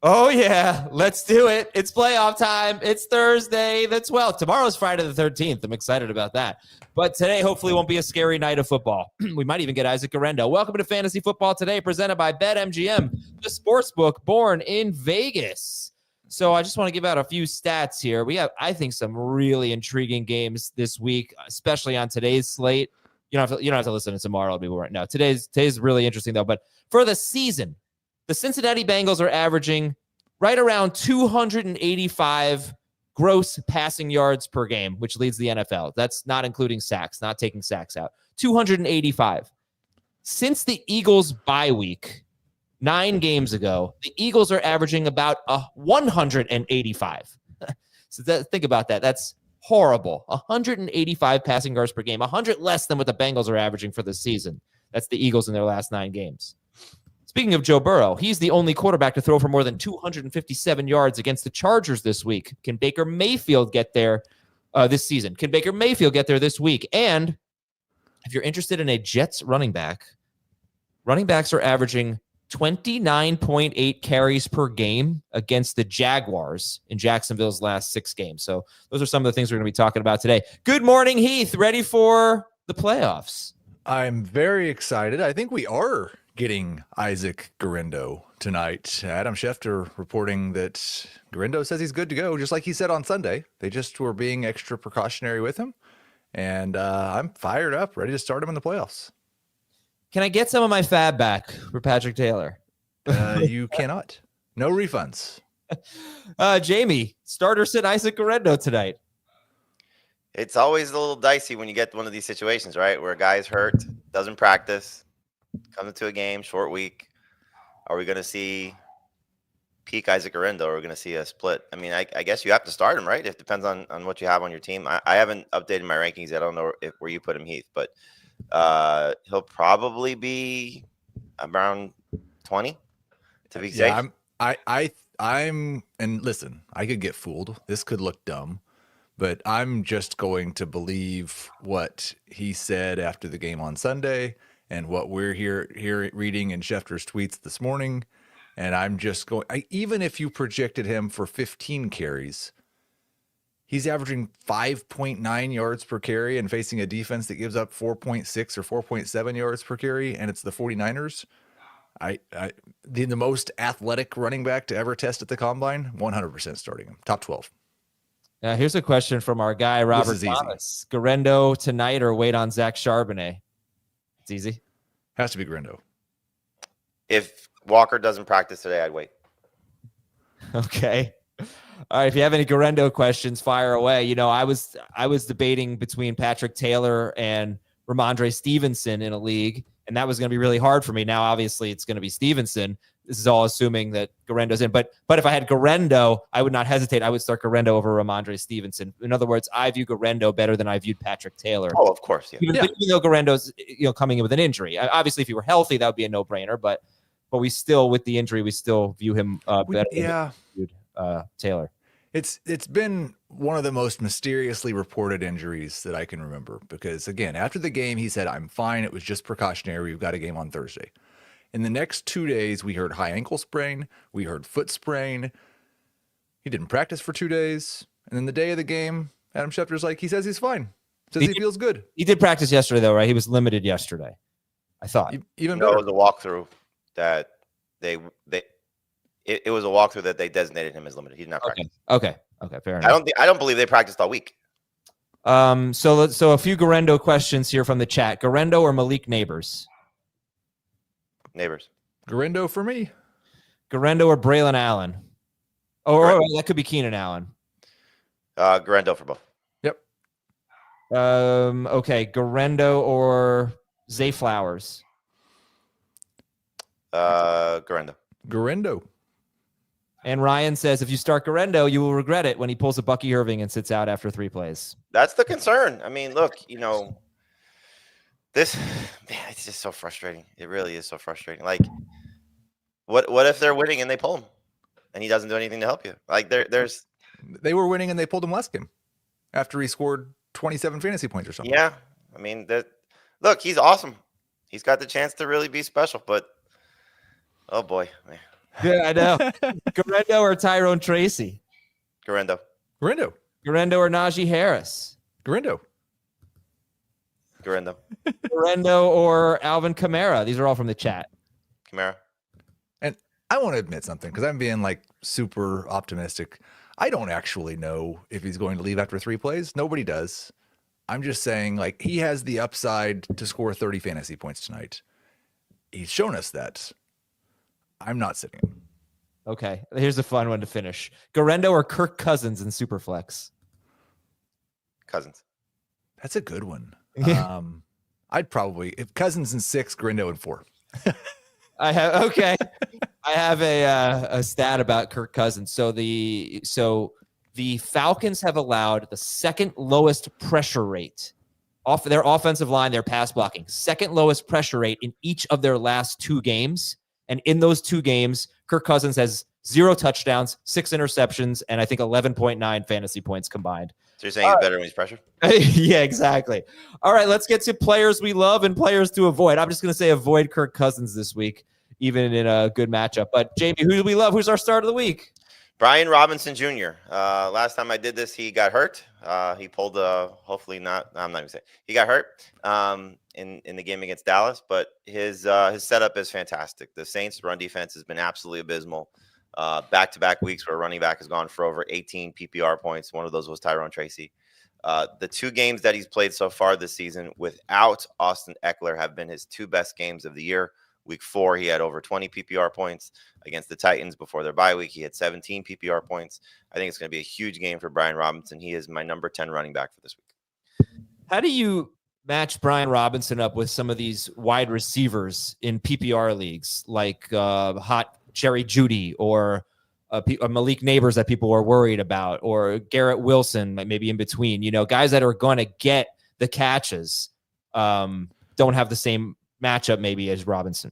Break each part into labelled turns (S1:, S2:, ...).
S1: Oh, yeah. Let's do it. It's playoff time. It's Thursday the 12th. Tomorrow's Friday the 13th. I'm excited about that. But today hopefully won't be a scary night of football. We might even get Isaac Guerendo. Welcome to Fantasy Football Today, presented by BetMGM, the sportsbook born in Vegas. So I just want to give out a few stats here. We have, I think, some really intriguing games this week, especially on today's slate. You don't have to listen to tomorrow. No, today's really interesting, though. But for the season, the Cincinnati Bengals are averaging right around 285 gross passing yards per game, which leads the NFL. That's not including sacks, not taking sacks out. 285. Since the Eagles' bye week, 9 games ago, the Eagles are averaging about 185. So think about that. That's horrible. 185 passing yards per game, 100 less than what the Bengals are averaging for the season. That's the Eagles in their last 9 games. Speaking of Joe Burrow, he's the only quarterback to throw for more than 257 yards against the Chargers this week. Can Baker Mayfield get there this season? Can Baker Mayfield get there this week? And if you're interested in a Jets running backs are averaging 29.8 carries per game against the Jaguars in Jacksonville's last 6 games. So those are some of the things we're going to be talking about today. Good morning, Heath. Ready for the playoffs?
S2: I'm very excited. I think we are getting Isaac Guerendo tonight. Adam Schefter reporting that Guerendo says he's good to go, just like he said on Sunday. They just were being extra precautionary with him. And I'm fired up, ready to start him in the playoffs.
S1: Can I get some of my fab back for Patrick Taylor?
S2: You cannot. No refunds.
S1: Jamey, starter sit Isaac Guerendo tonight.
S3: It's always a little dicey when you get one of these situations, right? Where a guy's hurt, doesn't practice, comes into a game, short week. Are we going to see peak Isaac Guerendo, or are we going to see a split? I mean, I guess you have to start him, right? It depends on what you have on your team. I haven't updated my rankings. I don't know where you put him, Heath, but he'll probably be around 20 to be safe.
S2: I'm and listen, I could get fooled. This could look dumb, but I'm just going to believe what he said after the game on Sunday and what we're here reading in Schefter's tweets this morning. And I'm just going, even if you projected him for 15 carries, he's averaging 5.9 yards per carry and facing a defense that gives up 4.6 or 4.7 yards per carry, and it's the 49ers. The most athletic running back to ever test at the combine, 100% starting him. Top 12.
S1: Here's a question from our guy, Robert Thomas. Guerendo tonight or wait on Zach Charbonnet? It's easy.
S2: Has to be Guerendo.
S3: If Walker doesn't practice today, I'd wait.
S1: Okay. All right. If you have any Guerendo questions, fire away. You know, I was debating between Patrick Taylor and Ramondre Stevenson in a league, and that was going to be really hard for me. Now, obviously, it's going to be Stevenson. This is all assuming that Guerendo's in. But if I had Guerendo, I would not hesitate. I would start Guerendo over Ramondre Stevenson. In other words, I view Guerendo better than I viewed Patrick Taylor.
S3: Oh, of course. Yeah.
S1: Even though Guerendo's coming in with an injury. Obviously, if he were healthy, that would be a no-brainer. But we still, with the injury, we still view him better than Taylor.
S2: It's been one of the most mysteriously reported injuries that I can remember because, again, after the game, he said, I'm fine. It was just precautionary. We've got a game on Thursday. In the next 2 days, we heard high ankle sprain. We heard foot sprain. He didn't practice for 2 days. And then the day of the game, Adam Schefter's like, he says he's fine. Says he feels good.
S1: He did practice yesterday, though, right? He was limited yesterday, I thought.
S2: Even better.
S3: It was a walkthrough that it was a walkthrough that they designated him as limited. He did not practice.
S1: Okay, fair enough.
S3: I don't believe they practiced all week.
S1: So a few Guerendo questions here from the chat. Guerendo or Malik Neighbors?
S3: Neighbors.
S2: Guerendo for me.
S1: Guerendo or Braylon Allen? Or that could be Keenan Allen.
S3: Guerendo for both.
S2: Yep.
S1: Okay, Guerendo or Zay Flowers?
S3: Guerendo.
S1: And Ryan says, if you start Guerendo, you will regret it when he pulls a Bucky Irving and sits out after 3 plays.
S3: That's the concern. I mean, look, this, man, it's just so frustrating. It really is so frustrating. Like, what if they're winning and they pull him and he doesn't do anything to help you? Like,
S2: they were winning and they pulled him last game after he scored 27 fantasy points or something.
S3: Yeah. I mean, look, he's awesome. He's got the chance to really be special, but oh boy, man.
S1: Yeah, I know. Guerendo or Tyrone Tracy?
S3: Guerendo.
S2: Guerendo.
S1: Guerendo or Najee Harris?
S2: Guerendo.
S3: Guerendo.
S1: Guerendo or Alvin Kamara? These are all from the chat.
S3: Kamara.
S2: And I want to admit something because I'm being like super optimistic. I don't actually know if he's going to leave after 3 plays. Nobody does. I'm just saying, like, he has the upside to score 30 fantasy points tonight. He's shown us that. I'm not sitting him.
S1: Okay, here's a fun one to finish. Guerendo or Kirk Cousins in Superflex?
S3: Cousins.
S2: That's a good one. I'd probably, if Cousins in 6, Guerendo in 4.
S1: I have a stat about Kirk Cousins. So the Falcons have allowed the second lowest pressure rate off their offensive line, their pass blocking, second lowest pressure rate in each of their last 2 games. And in those 2 games, Kirk Cousins has 0 touchdowns, 6 interceptions, and I think 11.9 fantasy points combined.
S3: So you're saying he's better when he's pressured?
S1: Yeah, exactly. All right, let's get to players we love and players to avoid. I'm just going to say avoid Kirk Cousins this week, even in a good matchup. But Jamey, who do we love? Who's our start of the week?
S3: Brian Robinson Jr. Last time I did this, he got hurt. He pulled hopefully not. I'm not even saying he got hurt in the game against Dallas. But his setup is fantastic. The Saints' run defense has been absolutely abysmal. Back-to-back weeks where a running back has gone for over 18 PPR points. One of those was Tyrone Tracy. The 2 games that he's played so far this season without Austin Eckler have been his 2 best games of the year. Week 4, he had over 20 PPR points against the Titans before their bye week. He had 17 PPR points. I think it's going to be a huge game for Brian Robinson. He is my number 10 running back for this week.
S1: How do you match Brian Robinson up with some of these wide receivers in PPR leagues, like hot Jerry Jeudy or Malik Neighbors that people are worried about, or Garrett Wilson, maybe in between? You know, guys that are going to get the catches don't have the same matchup maybe as Robinson.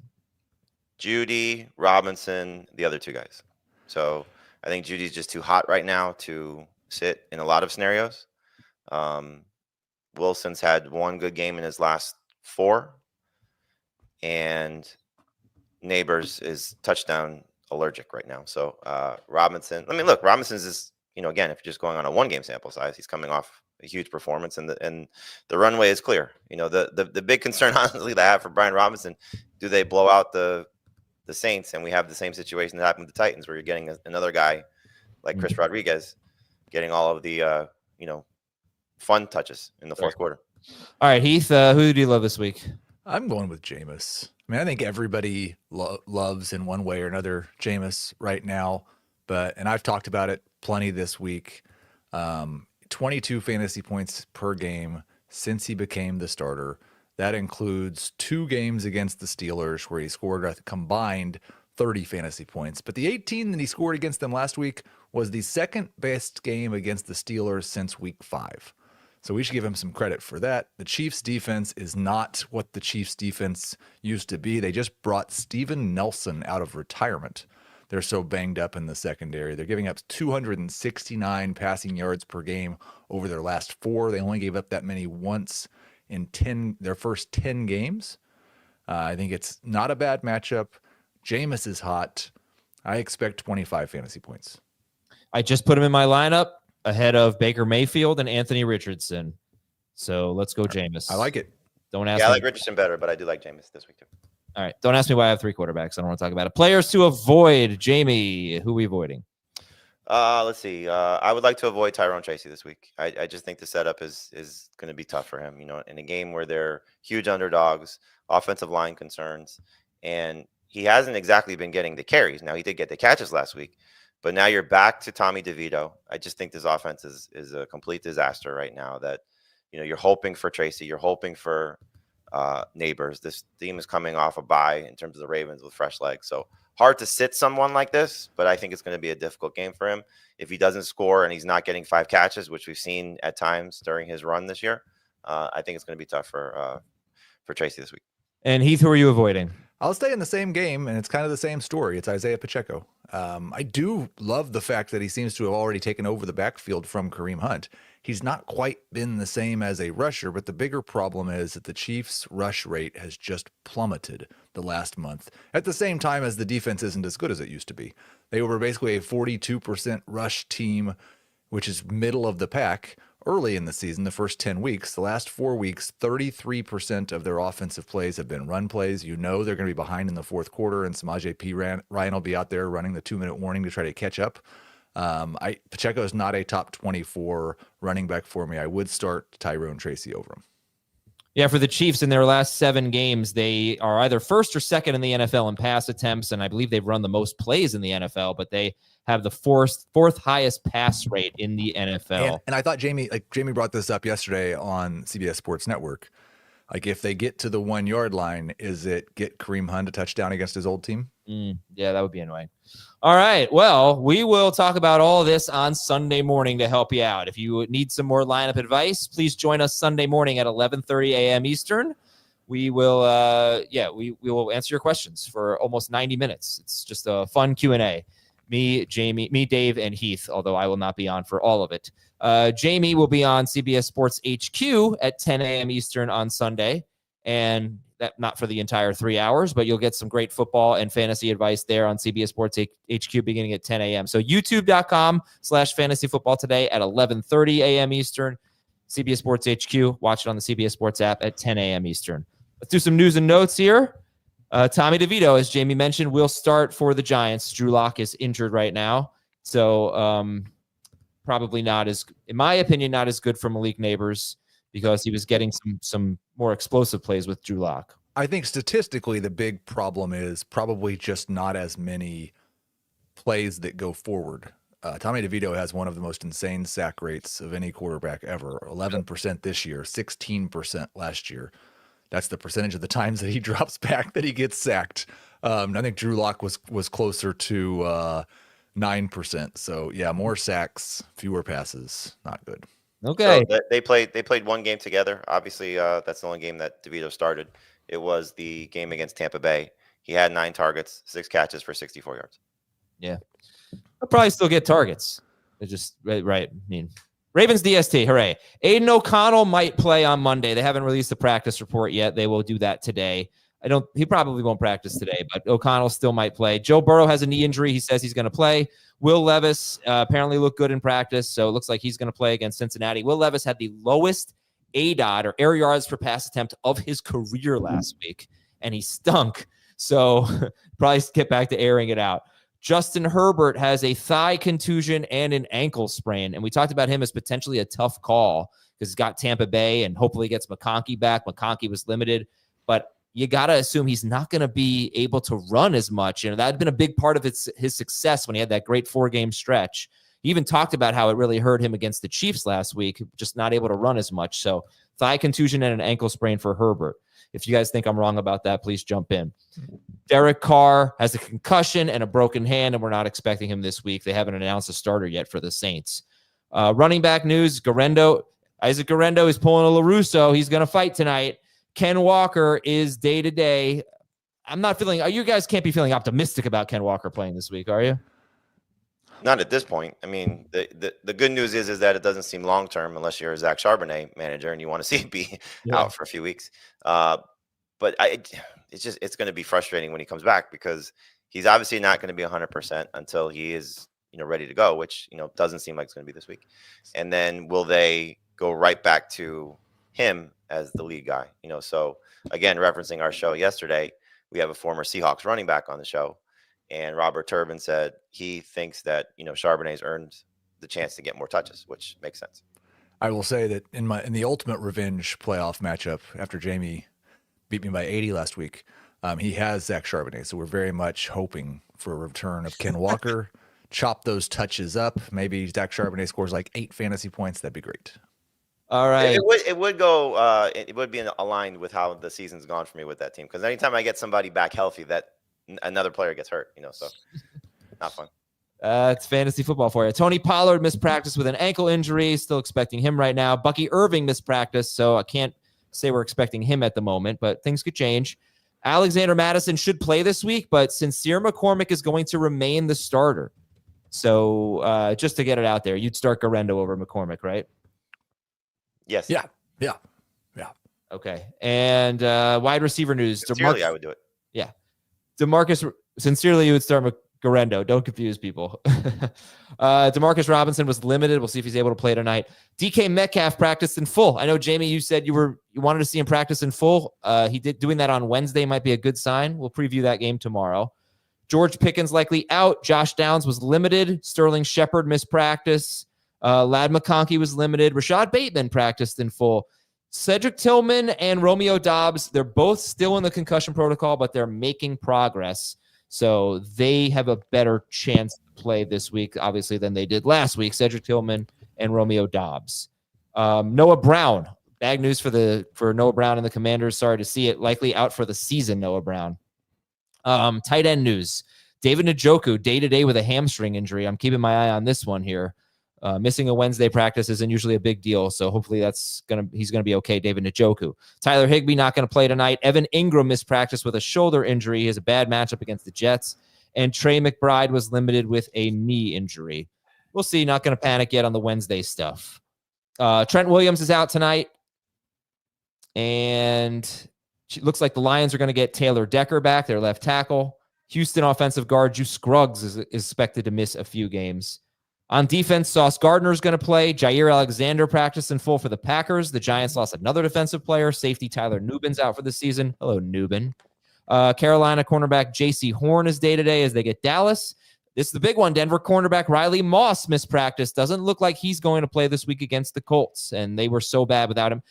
S3: Jeudy, Robinson, the other 2 guys. So I think Judy's just too hot right now to sit in a lot of scenarios. Wilson's had 1 good game in his last 4, and Neighbors is touchdown allergic right now. So Robinson, I mean, look, Robinson's is, you know, again, if you're just going on a 1 game sample size, he's coming off a huge performance, and the runway is clear. You know, the big concern, honestly, that I have for Brian Robinson, do they blow out the Saints and we have the same situation that happened with the Titans, where you're getting another guy like Chris Rodriguez getting all of the fun touches in the 4th quarter.
S1: All right, Heath, who do you love this week?
S2: I'm going with Jameis. I mean, I think everybody loves in one way or another Jameis right now, and I've talked about it plenty this week. 22 fantasy points per game since he became the starter. That includes 2 games against the Steelers where he scored a combined 30 fantasy points. But the 18 that he scored against them last week was the 2nd best game against the Steelers since week 5. So we should give him some credit for that. The Chiefs defense is not what the Chiefs defense used to be. They just brought Steven Nelson out of retirement. They're so banged up in the secondary. They're giving up 269 passing yards per game over their last 4. They only gave up that many once in their first 10 games. I think it's not a bad matchup. Jameis is hot. I expect 25 fantasy points.
S1: I just put him in my lineup ahead of Baker Mayfield and Anthony Richardson. So let's go Jameis.
S2: I like it.
S1: Don't ask
S3: me.
S1: I
S3: like Richardson better, but I do like Jameis this week too.
S1: All right. Don't ask me why I have 3 quarterbacks. I don't want to talk about it. Players to avoid. Jamey, who are we avoiding?
S3: Let's see. I would like to avoid Tyrone Tracy this week. I just think the setup is going to be tough for him. You know, in a game where they're huge underdogs, offensive line concerns, and he hasn't exactly been getting the carries. Now, he did get the catches last week, but now you're back to Tommy DeVito. I just think this offense is a complete disaster right now. That, you know, you're hoping for Tracy, you're hoping for Neighbors. This team is coming off a bye in terms of the Ravens with fresh legs. So hard to sit someone like this, but I think it's going to be a difficult game for him. If he doesn't score and he's not getting 5 catches, which we've seen at times during his run this year, I think it's going to be tough for Tracy this week.
S1: And Heath, who are you avoiding?
S2: I'll stay in the same game, and it's kind of the same story. It's Isiah Pacheco. I do love the fact that he seems to have already taken over the backfield from Kareem Hunt. He's not quite been the same as a rusher, but the bigger problem is that the Chiefs' rush rate has just plummeted the last month, at the same time as the defense isn't as good as it used to be. They were basically a 42% rush team, which is middle of the pack early in the season, the first 10 weeks. The last 4 weeks, 33% of their offensive plays have been run plays. You know they're going to be behind in the fourth quarter, and Samaje Ryan will be out there running the 2-minute warning to try to catch up. Pacheco is not a top 24 running back for me. I would start Tyrone Tracy over him.
S1: Yeah, for the Chiefs in their last 7 games, they are either first or second in the NFL in pass attempts, and I believe they've run the most plays in the NFL, but they have the fourth highest pass rate in the NFL.
S2: And I thought Jamey brought this up yesterday on CBS Sports Network. Like, if they get to the 1 yard line, is it get Kareem Hunt a touchdown against his old team?
S1: Yeah, that would be annoying. All right. Well, we will talk about all this on Sunday morning to help you out. If you need some more lineup advice, please join us Sunday morning at 11:30 a.m. Eastern. We will, we will answer your questions for almost 90 minutes. It's just a fun Q&A. Me, Dave, and Heath, although I will not be on for all of it. Jamey will be on CBS Sports HQ at 10 a.m. Eastern on Sunday, and that not for the entire 3 hours, but you'll get some great football and fantasy advice there on CBS Sports HQ beginning at 10 a.m. So youtube.com/fantasyfootball today at 11:30 a.m. Eastern. CBS Sports HQ, watch it on the CBS Sports app at 10 a.m. Eastern. Let's do some news and notes here. Tommy DeVito, as Jamey mentioned, will start for the Giants. Drew Lock is injured right now, so probably not as, in my opinion, not as good for Malik Neighbors because he was getting some more explosive plays with Drew Lock.
S2: I think statistically the big problem is probably just not as many plays that go forward. Tommy DeVito has one of the most insane sack rates of any quarterback ever, 11% this year, 16% last year. That's the percentage of the times that he drops back that he gets sacked. I think Drew Lock was closer to 9%. So yeah, more sacks, fewer passes, not good.
S1: Okay.
S3: So they played one game together. Obviously, that's the only game that DeVito started. It was the game against Tampa Bay. He had 9 targets, 6 catches for 64 yards.
S1: Yeah. I'll probably still get targets. It's just right. I mean, Ravens DST, hooray. Aiden O'Connell might play on Monday. They haven't released the practice report yet. They will do that today. He probably won't practice today, but O'Connell still might play. Joe Burrow has a knee injury. He says he's going to play. Will Levis apparently looked good in practice, so it looks like he's going to play against Cincinnati. Will Levis had the lowest ADOT, or air yards per pass attempt, of his career last week, and he stunk. So probably get back to airing it out. Justin Herbert has a thigh contusion and an ankle sprain, and we talked about him as potentially a tough call because he's got Tampa Bay and hopefully gets McConkey back. McConkey was limited, but you got to assume he's not going to be able to run as much. That had been a big part of his success when he had that great 4-game stretch. He even talked about how it really hurt him against the Chiefs last week, just not able to run as much. So thigh contusion and an ankle sprain for Herbert. If you guys think I'm wrong about that, please jump in. Derek Carr has a concussion and a broken hand, and we're not expecting him this week. They haven't announced a starter yet for the Saints. Running back news, Isaac Guerendo is pulling a LaRusso. He's going to fight tonight. Ken Walker is day-to-day. You guys can't be feeling optimistic about Ken Walker playing this week, are you?
S3: Not at this point. I mean, the good news is that it doesn't seem long-term unless you're a Zach Charbonnet manager and you want to see it be out for a few weeks. But it's going to be frustrating when he comes back because he's obviously not going to be 100% until he is, ready to go, which, doesn't seem like it's going to be this week. And then will they go right back to him as the lead guy? So again, referencing our show yesterday, we have a former Seahawks running back on the show. And Robert Turbin said he thinks that, Charbonnet's earned the chance to get more touches, which makes sense.
S2: I will say that in the ultimate revenge playoff matchup, after Jamey beat me by 80 last week, he has Zach Charbonnet. So we're very much hoping for a return of Ken Walker, chop those touches up. Maybe Zach Charbonnet scores like 8 fantasy points. That'd be great.
S3: All right. It would go. It would be aligned with how the season's gone for me with that team. Because anytime I get somebody back healthy, that another player gets hurt. So not fun.
S1: It's fantasy football for you. Tony Pollard missed practice with an ankle injury. Still expecting him right now. Bucky Irving missed practice, so I can't say we're expecting him at the moment, but things could change. Alexander Madison should play this week, but Sincere McCormick is going to remain the starter. So just to get it out there, you'd start Guerendo over McCormick, right?
S3: Yes.
S2: Yeah.
S1: Okay. And wide receiver news.
S3: Sincerely, I would do it.
S1: Yeah. DeMarcus, sincerely, you would start Guerendo. Don't confuse people. Demarcus Robinson was limited. We'll see if he's able to play tonight. DK Metcalf practiced in full. I know, Jamey, you said you wanted to see him practice in full. He did. Doing that on Wednesday might be a good sign. We'll preview that game tomorrow. George Pickens likely out. Josh Downs was limited. Sterling Shepard missed practice. Ladd McConkey was limited. Rashad Bateman practiced in full. Cedric Tillman and Romeo Doubs, they're both still in the concussion protocol, but they're making progress. So they have a better chance to play this week, obviously, than they did last week. Cedric Tillman and Romeo Doubs. Noah Brown. Bad news for Noah Brown and the Commanders. Sorry to see it. Likely out for the season, Noah Brown. Tight end news. David Njoku, day-to-day with a hamstring injury. I'm keeping my eye on this one here. Missing a Wednesday practice isn't usually a big deal, so hopefully he's going to be okay, David Njoku. Tyler Higbee not going to play tonight. Evan Ingram missed practice with a shoulder injury. He has a bad matchup against the Jets. And Trey McBride was limited with a knee injury. We'll see. Not going to panic yet on the Wednesday stuff. Trent Williams is out tonight. And it looks like the Lions are going to get Taylor Decker back, their left tackle. Houston offensive guard Juice Scruggs is expected to miss a few games. On defense, Sauce Gardner is going to play. Jair Alexander practiced in full for the Packers. The Giants lost another defensive player. Safety Tyler Nubin's out for the season. Hello, Nubin. Carolina cornerback J.C. Horn is day-to-day as they get Dallas. This is the big one. Denver cornerback Riley Moss missed practice. Doesn't look like he's going to play this week against the Colts, and they were so bad without him.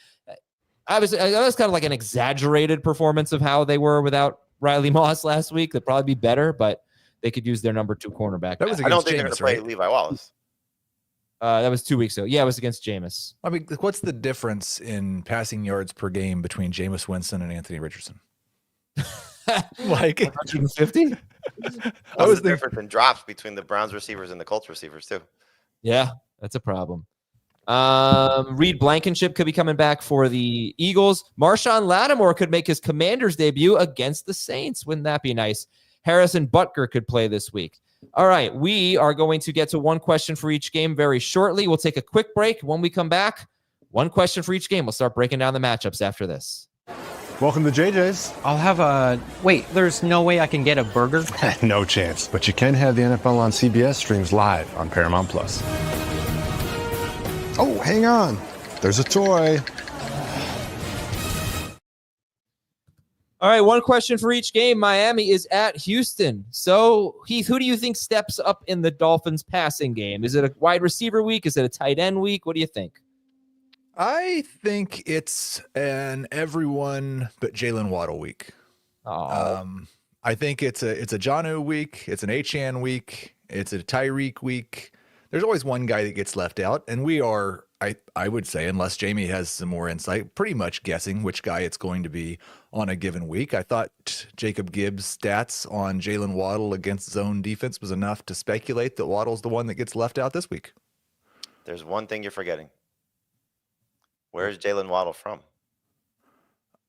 S1: Obviously, that was kind of like an exaggerated performance of how they were without Riley Moss last week. They'd probably be better, but they could use their number 2 cornerback.
S2: That was
S3: I don't think
S2: Jameis,
S3: they're going to play
S2: right?
S3: Levi Wallace.
S1: That was 2 weeks ago. Yeah, it was against Jameis.
S2: I mean, what's the difference in passing yards per game between Jameis Winston and Anthony Richardson? Like
S1: 150?
S2: I was
S3: the difference in drops between the Browns receivers and the Colts receivers too.
S1: Yeah, that's a problem. Reed Blankenship could be coming back for the Eagles. Marshawn Lattimore could make his Commanders debut against the Saints. Wouldn't that be nice? Harrison Butker could play this week. All right, we are going to get to one question for each game very shortly. We'll take a quick break. When we come back, one question for each game. We'll start breaking down the matchups after this.
S4: Welcome to JJ's.
S5: I'll have a... Wait, there's no way I can get a burger?
S4: No chance. But you can have the NFL on CBS streams live on Paramount+. Oh, hang on. There's a toy.
S1: All right, one question for each game. Miami is at Houston. So, Heath, who do you think steps up in the Dolphins passing game? Is it a wide receiver week? Is it a tight end week? What do you think?
S2: I think it's an everyone but Jalen Waddle week. I think it's a Jonnu week. It's an Achane week. It's a Tyreek week. There's always one guy that gets left out, and we are, I would say, unless Jamey has some more insight, pretty much guessing which guy it's going to be on a given week. I thought Jacob Gibbs' stats on Jalen Waddle against zone defense was enough to speculate that Waddle's the one that gets left out this week.
S3: There's one thing you're forgetting. Where's Jalen Waddle from?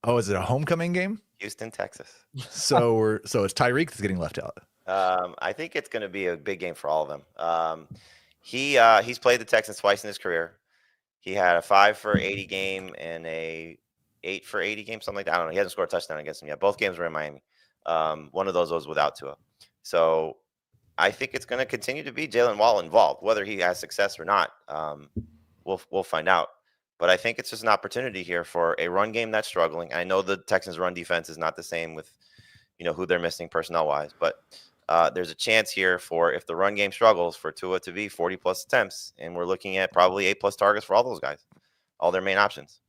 S2: Oh, is it a homecoming game?
S3: Houston, Texas.
S2: So it's Tyreek that's getting left out.
S3: I think it's going to be a big game for all of them. He's played the Texans twice in his career. He had a 5 for 80 game and a 8 for 80 game, something like that. I don't know. He hasn't scored a touchdown against him yet. Both games were in Miami. One of those was without Tua. So I think it's going to continue to be Jalen Waddle involved. Whether he has success or not, we'll find out. But I think it's just an opportunity here for a run game that's struggling. I know the Texans' run defense is not the same with, who they're missing personnel-wise. But there's a chance here for, if the run game struggles, for Tua to be 40-plus attempts. And we're looking at probably 8-plus targets for all those guys, all their main options.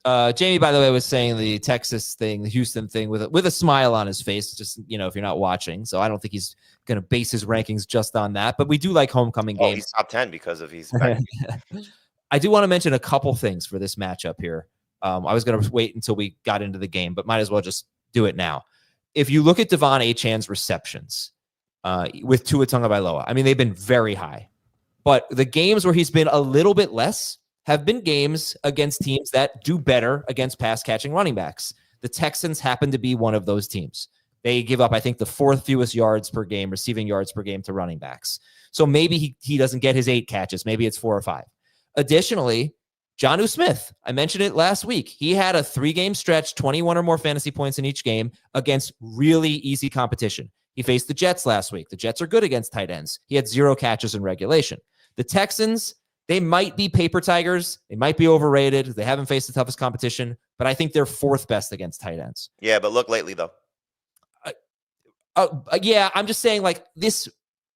S1: Jamey, by the way, was saying the Texas thing, the Houston thing with a smile on his face, just, if you're not watching. So I don't think he's going to base his rankings just on that. But we do like homecoming games.
S3: He's top 10 because of he's
S1: I do want to mention a couple things for this matchup here. I was going to wait until we got into the game, but might as well just do it now. If you look at Devon Achane's receptions with Tua Tagovailoa, I mean, they've been very high. But the games where he's been a little bit less have been games against teams that do better against pass-catching running backs. The Texans happen to be one of those teams. They give up, I think, the 4th fewest yards per game, receiving yards per game to running backs. So maybe he doesn't get his 8 catches. Maybe it's 4 or 5. Additionally, Jonnu Smith, I mentioned it last week. He had a 3-game stretch, 21 or more fantasy points in each game against really easy competition. He faced the Jets last week. The Jets are good against tight ends. He had 0 catches in regulation. The Texans, they might be paper tigers. They might be overrated. They haven't faced the toughest competition, but I think they're 4th best against tight ends.
S3: Yeah, but look lately, though.
S1: Yeah, I'm just saying, like, this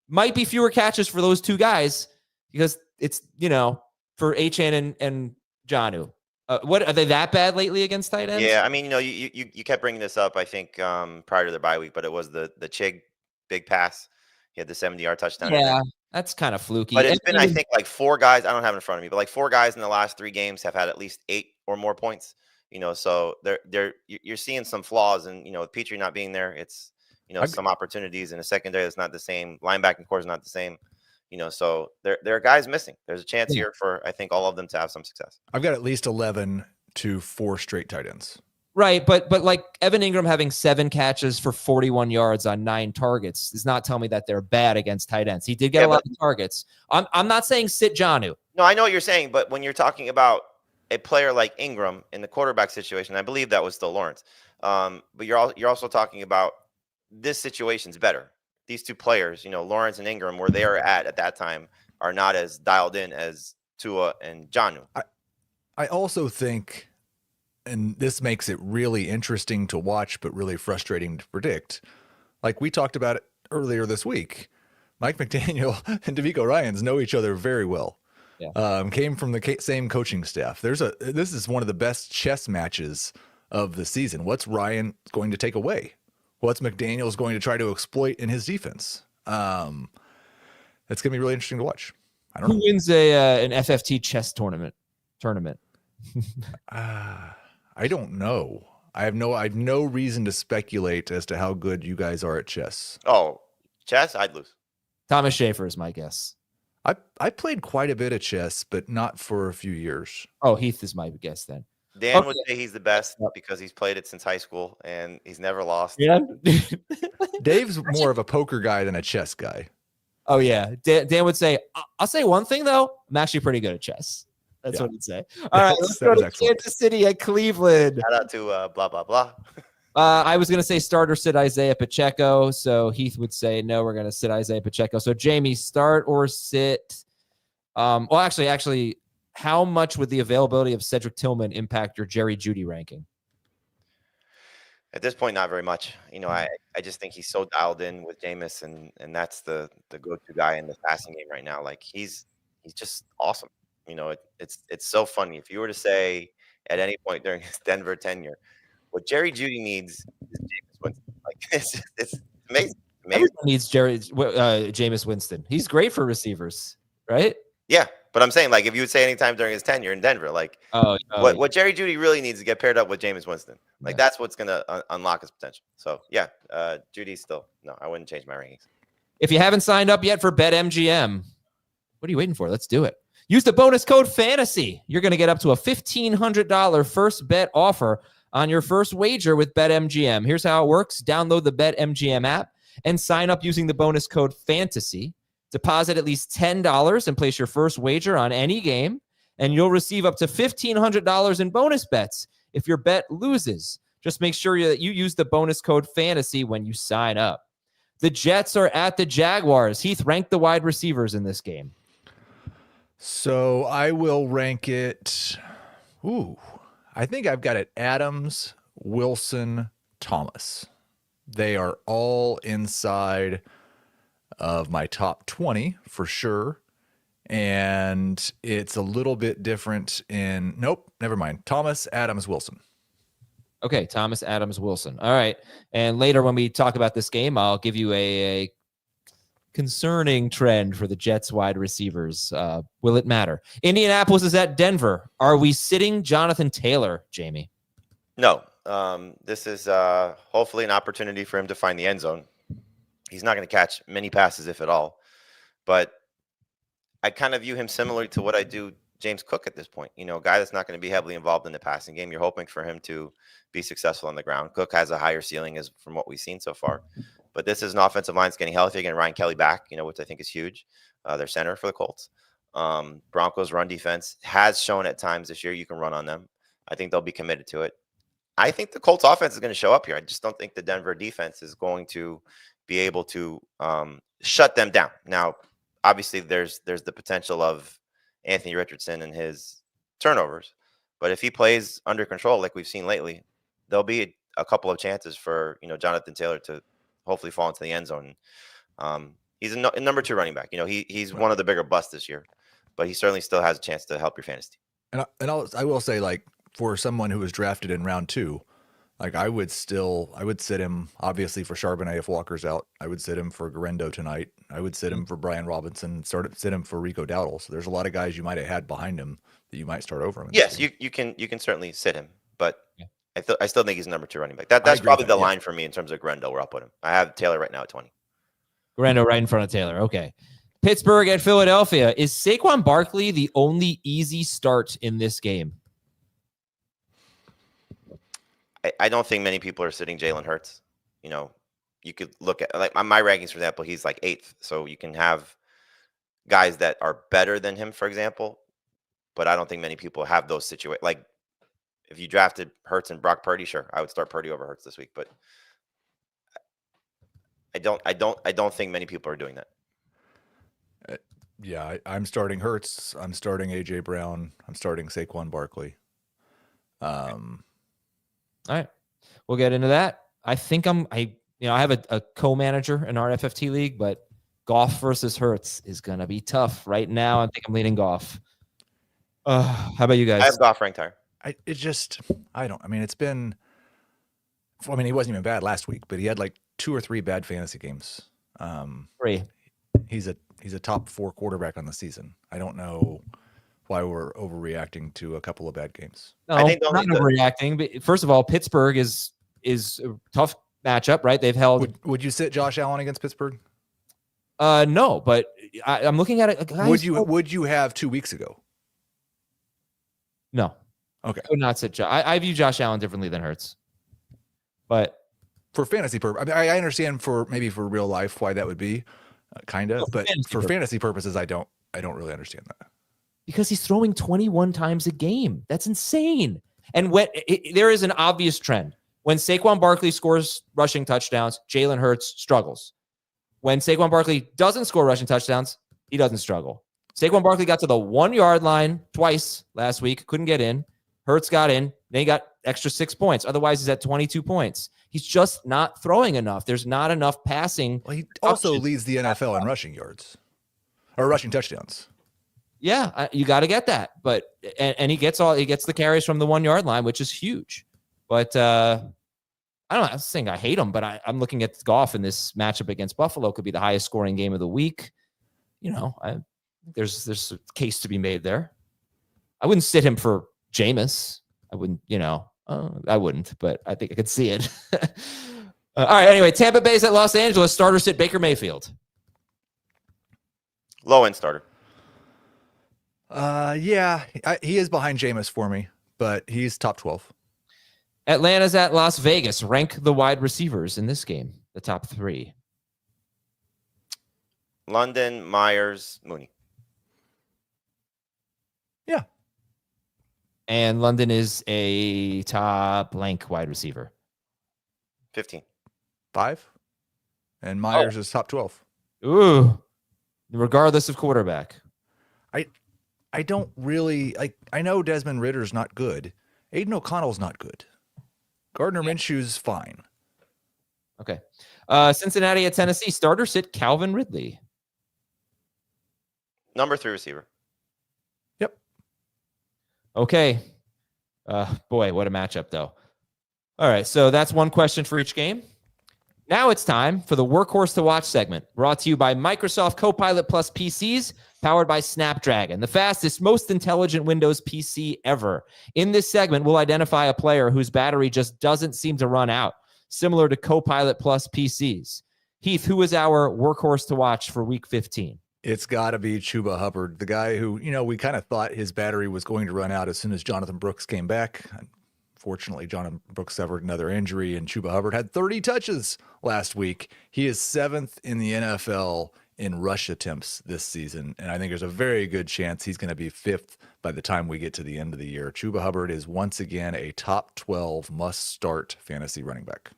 S1: might be fewer catches for those 2 guys because it's, for Achane and Jonnu. What are they that bad lately against tight ends?
S3: Yeah, I mean, you kept bringing this up, I think, prior to their bye week, but it was the Chig big pass. He had the 70-yard touchdown.
S1: Yeah, that's kind of fluky.
S3: But it's been, I think, like 4 guys. I don't have it in front of me, but like 4 guys in the last 3 games have had at least 8 or more points. So you're seeing some flaws, and with Petrie not being there, it's some opportunities in a secondary that's not the same. Linebacking core is not the same. So there are guys missing. There's a chance here for, I think, all of them to have some success.
S2: I've got at least 11 to 4 straight tight ends.
S1: Right, but like Evan Ingram having 7 catches for 41 yards on 9 targets does not tell me that they're bad against tight ends. He did get a lot of targets. I'm not saying sit Jonnu.
S3: No, I know what you're saying, but when you're talking about a player like Ingram in the quarterback situation, I believe that was still Lawrence. But you're also talking about this situation's better. These 2 players, Lawrence and Ingram, where they are at that time, are not as dialed in as Tua and Jonnu.
S2: I also think, and this makes it really interesting to watch, but really frustrating to predict. Like we talked about it earlier this week, Mike McDaniel and DeMeco Ryans know each other very well. Yeah. Came from the same coaching staff. This is one of the best chess matches of the season. What's Ryan going to take away? What's McDaniel's going to try to exploit in his defense? That's going to be really interesting to watch. I don't know.
S1: Who wins an FFT chess tournament?
S2: I don't know. I have no reason to speculate as to how good you guys are at chess.
S3: Oh, chess? I'd lose.
S1: Thomas Schaefer is my guess.
S2: I played quite a bit of chess, but not for a few years.
S1: Oh, Heath is my guess then.
S3: Dan would say he's the best because he's played it since high school and he's never lost.
S1: Yeah.
S2: Dave's more of a poker guy than a chess guy.
S1: Oh, yeah. Dan would say, I'll say one thing, though. I'm actually pretty good at chess. That's what he'd say. All right, let's go to Kansas City at Cleveland.
S3: Shout out to blah, blah, blah.
S1: I was going to say start or sit Isiah Pacheco. So Heath would say, no, we're going to sit Isiah Pacheco. So Jamey, start or sit? Well, actually, how much would the availability of Cedric Tillman impact your Jerry Jeudy ranking?
S3: At this point, not very much. I just think he's so dialed in with Jameis, and that's the go-to guy in the passing game right now. Like he's just awesome. It's so funny. If you were to say at any point during his Denver tenure, what Jerry Jeudy needs is Jameis Winston. Like it's amazing.
S1: Everyone needs Jameis Winston. He's great for receivers, right?
S3: Yeah, but I'm saying, like, if you would say any time during his tenure in Denver, like, what Jerry Jeudy really needs to get paired up with Jameis Winston. Like, that's what's going to unlock his potential. So, yeah, Judy's still, no, I wouldn't change my rankings.
S1: If you haven't signed up yet for BetMGM, what are you waiting for? Let's do it. Use the bonus code FANTASY. You're going to get up to a $1,500 first bet offer on your first wager with BetMGM. Here's how it works. Download the BetMGM app and sign up using the bonus code FANTASY. Deposit at least $10 and place your first wager on any game, and you'll receive up to $1,500 in bonus bets if your bet loses. Just make sure that you use the bonus code FANTASY when you sign up. The Jets are at the Jaguars. Heath, rank the wide receivers in this game.
S2: So I will rank it. I think I've got it Adams, Wilson, Thomas. They are all inside of my top 20 for sure. And it's a little bit different in, nope, never mind. Thomas, Adams, Wilson.
S1: Okay, Thomas, Adams, Wilson. All right. And later when we talk about this game, I'll give you a concerning trend for the Jets wide receivers. Will it matter? Indianapolis is at Denver. Are we sitting Jonathan Taylor, Jamey?
S3: No. This is hopefully an opportunity for him to find the end zone. He's not going to catch many passes, if at all. But I kind of view him similar to what I do James Cook at this point. A guy that's not going to be heavily involved in the passing game. You're hoping for him to be successful on the ground. Cook has a higher ceiling as from what we've seen so far. But this is an offensive line that's getting healthy, getting Ryan Kelly back, which I think is huge. Their center for the Colts. Broncos run defense has shown at times this year you can run on them. I think they'll be committed to it. I think the Colts offense is going to show up here. I just don't think the Denver defense is going to be able to shut them down. Now, obviously, there's the potential of Anthony Richardson and his turnovers. But if he plays under control like we've seen lately, there'll be a couple of chances for, Jonathan Taylor to hopefully fall into the end zone. He's a number 2 running back. He's one of the bigger busts this year, but he certainly still has a chance to help your fantasy.
S2: And I will say, like, for someone who was drafted in round 2, like I would sit him obviously for Charbonnet if Walker's out. I would sit him for Guerendo tonight. I would sit him for Brian Robinson. Sit him for Rico Dowdle. So there's a lot of guys you might have had behind him that you might start over him.
S3: Yes, you can certainly sit him, but I still think he's a number 2 running back. That's probably the line for me in terms of Guerendo where I'll put him. I have Taylor right now at 20.
S1: Guerendo right in front of Taylor. Okay. Pittsburgh at Philadelphia. Is Saquon Barkley the only easy start in this game?
S3: I don't think many people are sitting Jalen Hurts. You could look at like my rankings, for example, he's like 8th. So you can have guys that are better than him, for example, but I don't think many people have those situations. Like if you drafted Hurts and Brock Purdy, sure, I would start Purdy over Hurts this week, but I don't think many people are doing that.
S2: Yeah, I'm starting Hurts. I'm starting AJ Brown. I'm starting Saquon Barkley.
S1: All right, we'll get into that. I think I have a co-manager in our FFT league, but Goff versus Hurts is gonna be tough right now. I think I'm leaning Goff. How about you guys?
S3: I have Goff ranked higher.
S2: He wasn't even bad last week, but he had like 2 or 3 bad fantasy games.
S1: 3.
S2: He's a top 4 quarterback on the season. I don't know why we're overreacting to a couple of bad games.
S1: No, I think not overreacting. But first of all, Pittsburgh is a tough matchup, right? They've held.
S2: Would you sit Josh Allen against Pittsburgh?
S1: No, but I'm looking at it.
S2: Would you have 2 weeks ago?
S1: No.
S2: Okay.
S1: I would not sit. I view Josh Allen differently than Hurts, but
S2: for fantasy purposes, I understand for real life why that would be, kind of, but for fantasy purposes, I don't really understand that.
S1: Because he's throwing 21 times a game. That's insane. And there is an obvious trend. When Saquon Barkley scores rushing touchdowns, Jalen Hurts struggles. When Saquon Barkley doesn't score rushing touchdowns, he doesn't struggle. Saquon Barkley got to the 1-yard line twice last week, couldn't get in. Hurts got in, then he got extra 6 points. Otherwise, he's at 22 points. He's just not throwing enough. There's not enough passing.
S2: Well, he also leads the NFL in rushing yards or rushing touchdowns.
S1: Yeah, you got to get that. But and he gets the carries from the 1-yard line, which is huge. But I don't know. I'm saying I hate him, but I'm looking at Goff in this matchup against Buffalo. Could be the highest scoring game of the week. There's a case to be made there. I wouldn't sit him for Jameis. I wouldn't, I wouldn't, but I think I could see it. All right. Anyway, Tampa Bay's at Los Angeles. Starter sit Baker Mayfield.
S3: Low end starter.
S2: Yeah, he is behind Jameis for me, but he's top 12.
S1: Atlanta's at Las Vegas. Rank the wide receivers in this game. The top 3.
S3: London, Myers, Mooney.
S2: Yeah.
S1: And London is a top blank wide receiver.
S3: 15.
S2: 5. And Myers is top 12.
S1: Ooh. Regardless of quarterback.
S2: I don't really I know Desmond Ritter's not good. Aiden O'Connell's not good. Gardner Minshew's fine.
S1: Okay. Cincinnati at Tennessee. Starter sit Calvin Ridley.
S3: Number 3 receiver.
S2: Yep.
S1: Okay. Boy, what a matchup, though. All right, so that's one question for each game. Now it's time for the Workhorse to Watch segment, brought to you by Microsoft Copilot Plus PCs, powered by Snapdragon, the fastest, most intelligent Windows PC ever. In this segment, we'll identify a player whose battery just doesn't seem to run out, similar to Copilot Plus PCs. Heath, who is our Workhorse to Watch for Week 15?
S2: It's got to be Chuba Hubbard, the guy who, we kind of thought his battery was going to run out as soon as Jonathan Brooks came back. Fortunately, Jonathan Brooks suffered another injury, and Chuba Hubbard had 30 touches last week. He is 7th in the NFL in rush attempts this season, and I think there's a very good chance he's going to be 5th by the time we get to the end of the year. Chuba Hubbard is once again a top 12 must-start fantasy running back.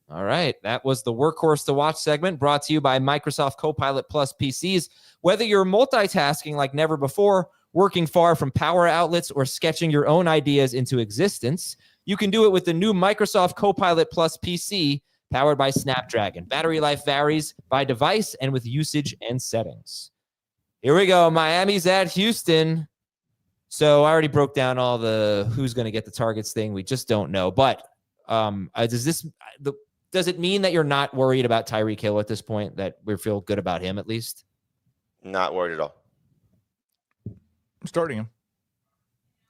S1: All right. That was the Workhorse to Watch segment brought to you by Microsoft Copilot Plus PCs. Whether you're multitasking like never before, working far from power outlets, or sketching your own ideas into existence, you can do it with the new Microsoft Copilot Plus PC powered by Snapdragon. Battery life varies by device and with usage and settings. Here we go. Miami's at Houston. So I already broke down all the who's going to get the targets thing. We just don't know. But does it mean that you're not worried about Tyreek Hill at this point, that we feel good about him at least?
S3: Not worried at all.
S2: I'm starting him.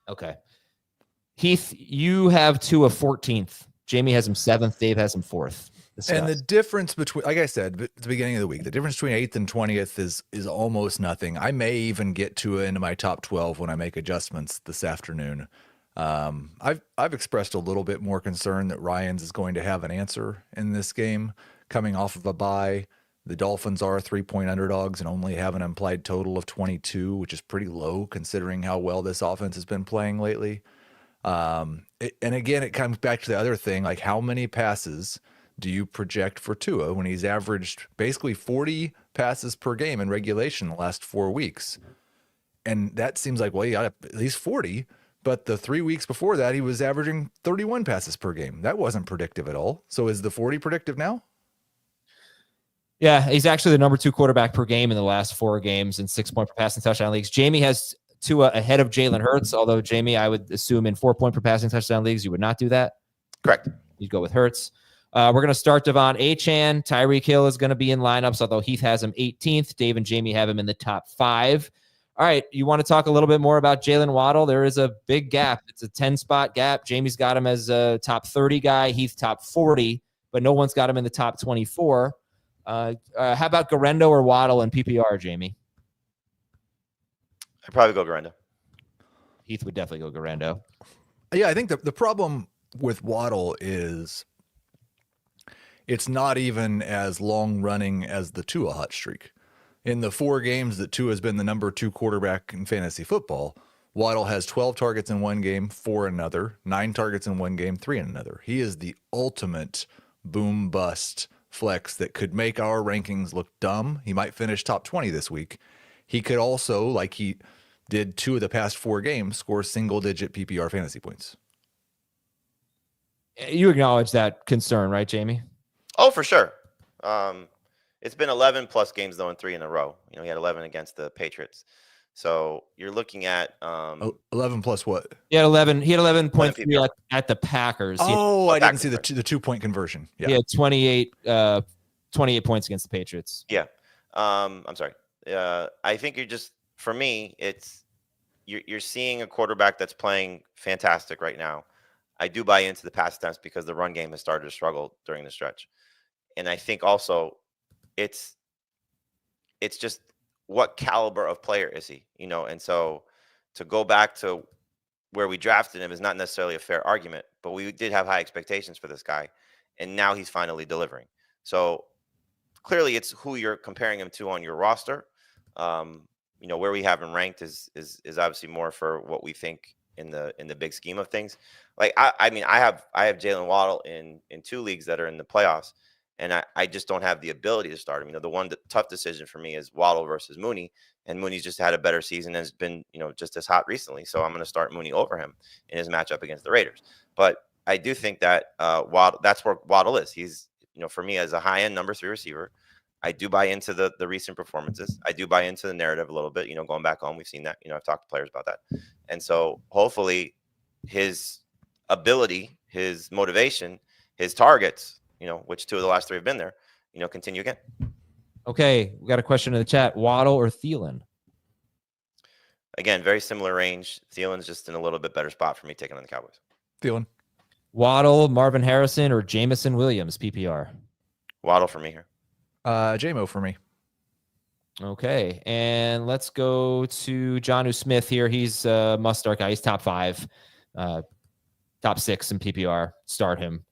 S1: Okay. Heath, you have Tua 14th. Jamey has him 7th. Dave has him 4th.
S2: And the difference between, like I said at the beginning of the week, the difference between 8th and 20th is almost nothing. I may even get Tua into my top 12 when I make adjustments this afternoon. I've expressed a little bit more concern that Ryans is going to have an answer in this game coming off of a bye. The Dolphins are 3-point underdogs and only have an implied total of 22, which is pretty low considering how well this offense has been playing lately. And again, it comes back to the other thing, like how many passes do you project for Tua when he's averaged basically 40 passes per game in regulation the last 4 weeks? And that seems like, well, he got at least 40. But the 3 weeks before that, he was averaging 31 passes per game. That wasn't predictive at all. So is the 40 predictive now?
S1: Yeah, he's actually the number 2 quarterback per game in the last 4 games in 6-point per passing touchdown leagues. Jamey has Tua ahead of Jalen Hurts, although Jamey, I would assume in 4-point per passing touchdown leagues, you would not do that.
S3: Correct.
S1: You'd go with Hurts. We're going to start Devon Achane. Tyreek Hill is going to be in lineups, although Heath has him 18th. Dave and Jamey have him in the top 5. All right, you want to talk a little bit more about Jalen Waddle? There is a big gap. It's a 10-spot gap. Jamey's got him as a top 30 guy. Heath top 40, but no one's got him in the top 24. How about Guerendo or Waddle in PPR, Jamey?
S3: I'd probably go Guerendo.
S1: Heath would definitely go Guerendo.
S2: Yeah, I think the problem with Waddle is it's not even as long running as the Tua hot streak. In the 4 games that Tua has been the number 2 quarterback in fantasy football, Waddle has 12 targets in one game, 4 in another, 9 targets in one game, 3 in another. He is the ultimate boom bust flex that could make our rankings look dumb. He might finish top 20 this week. He could also, like he did 2 of the past 4 games, score single-digit PPR fantasy points.
S1: You acknowledge that concern, right, Jamey?
S3: Oh, for sure. It's been 11 plus games though in 3 in a row. He had 11 against the Patriots. So you're looking at
S2: 11 plus what?
S1: He had 11.3 at the Packers.
S2: I didn't see the 2-point conversion. Yeah.
S1: He had 28 points against the Patriots.
S3: Yeah. I'm sorry. I think for me, you're seeing a quarterback that's playing fantastic right now. I do buy into the pass attempts because the run game has started to struggle during the stretch. And I think also it's just what caliber of player is he, and so to go back to where we drafted him is not necessarily a fair argument, but we did have high expectations for this guy, and now he's finally delivering. So clearly it's who you're comparing him to on your roster. Where we have him ranked is obviously more for what we think in the big scheme of things. Like I have Jalen Waddle in 2 leagues that are in the playoffs, and I just don't have the ability to start him. The tough decision for me is Waddle versus Mooney, and Mooney's just had a better season and has been just as hot recently. So I'm going to start Mooney over him in his matchup against the Raiders. But I do think that Waddle, that's where Waddle is. He's for me as a high end number 3 receiver. I do buy into the recent performances. I do buy into the narrative a little bit. Going back home, we've seen that. I've talked to players about that, and so hopefully his ability, his motivation, his targets, which 2 of the last 3 have been there, continue again.
S1: Okay, we got a question in the chat: Waddle or Thielen?
S3: Again, very similar range. Thielen's just in a little bit better spot for me taking on the Cowboys.
S2: Thielen.
S1: Waddle, Marvin Harrison, or Jameson Williams, PPR?
S3: Waddle for me here.
S2: JMO for me.
S1: Okay, and let's go to Jonnu Smith here. He's a must-start guy. He's top 5, top 6 in PPR. Start him.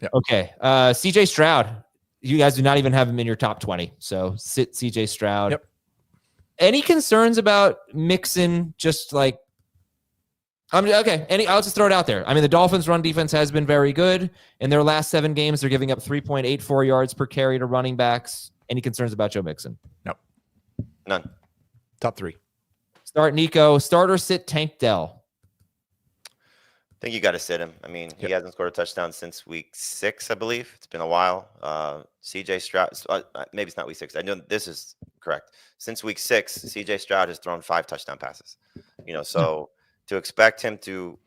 S2: Yep.
S1: Okay, CJ Stroud. You guys do not even have him in your top 20, so sit CJ Stroud.
S2: Yep.
S1: Any concerns about Mixon? Just like, okay. I'll just throw it out there. I mean, the Dolphins' run defense has been very good. In their last 7 games, they're giving up 3.84 yards per carry to running backs. Any concerns about Joe Mixon?
S2: No.
S3: None.
S2: Top 3.
S1: Start Nico. Start or sit Tank Dell.
S3: I think you got to sit him. I mean, he hasn't scored a touchdown since week 6, I believe. It's been a while. CJ Stroud, maybe it's not week 6. I know this is correct. Since week 6, CJ Stroud has thrown 5 touchdown passes. So to expect him to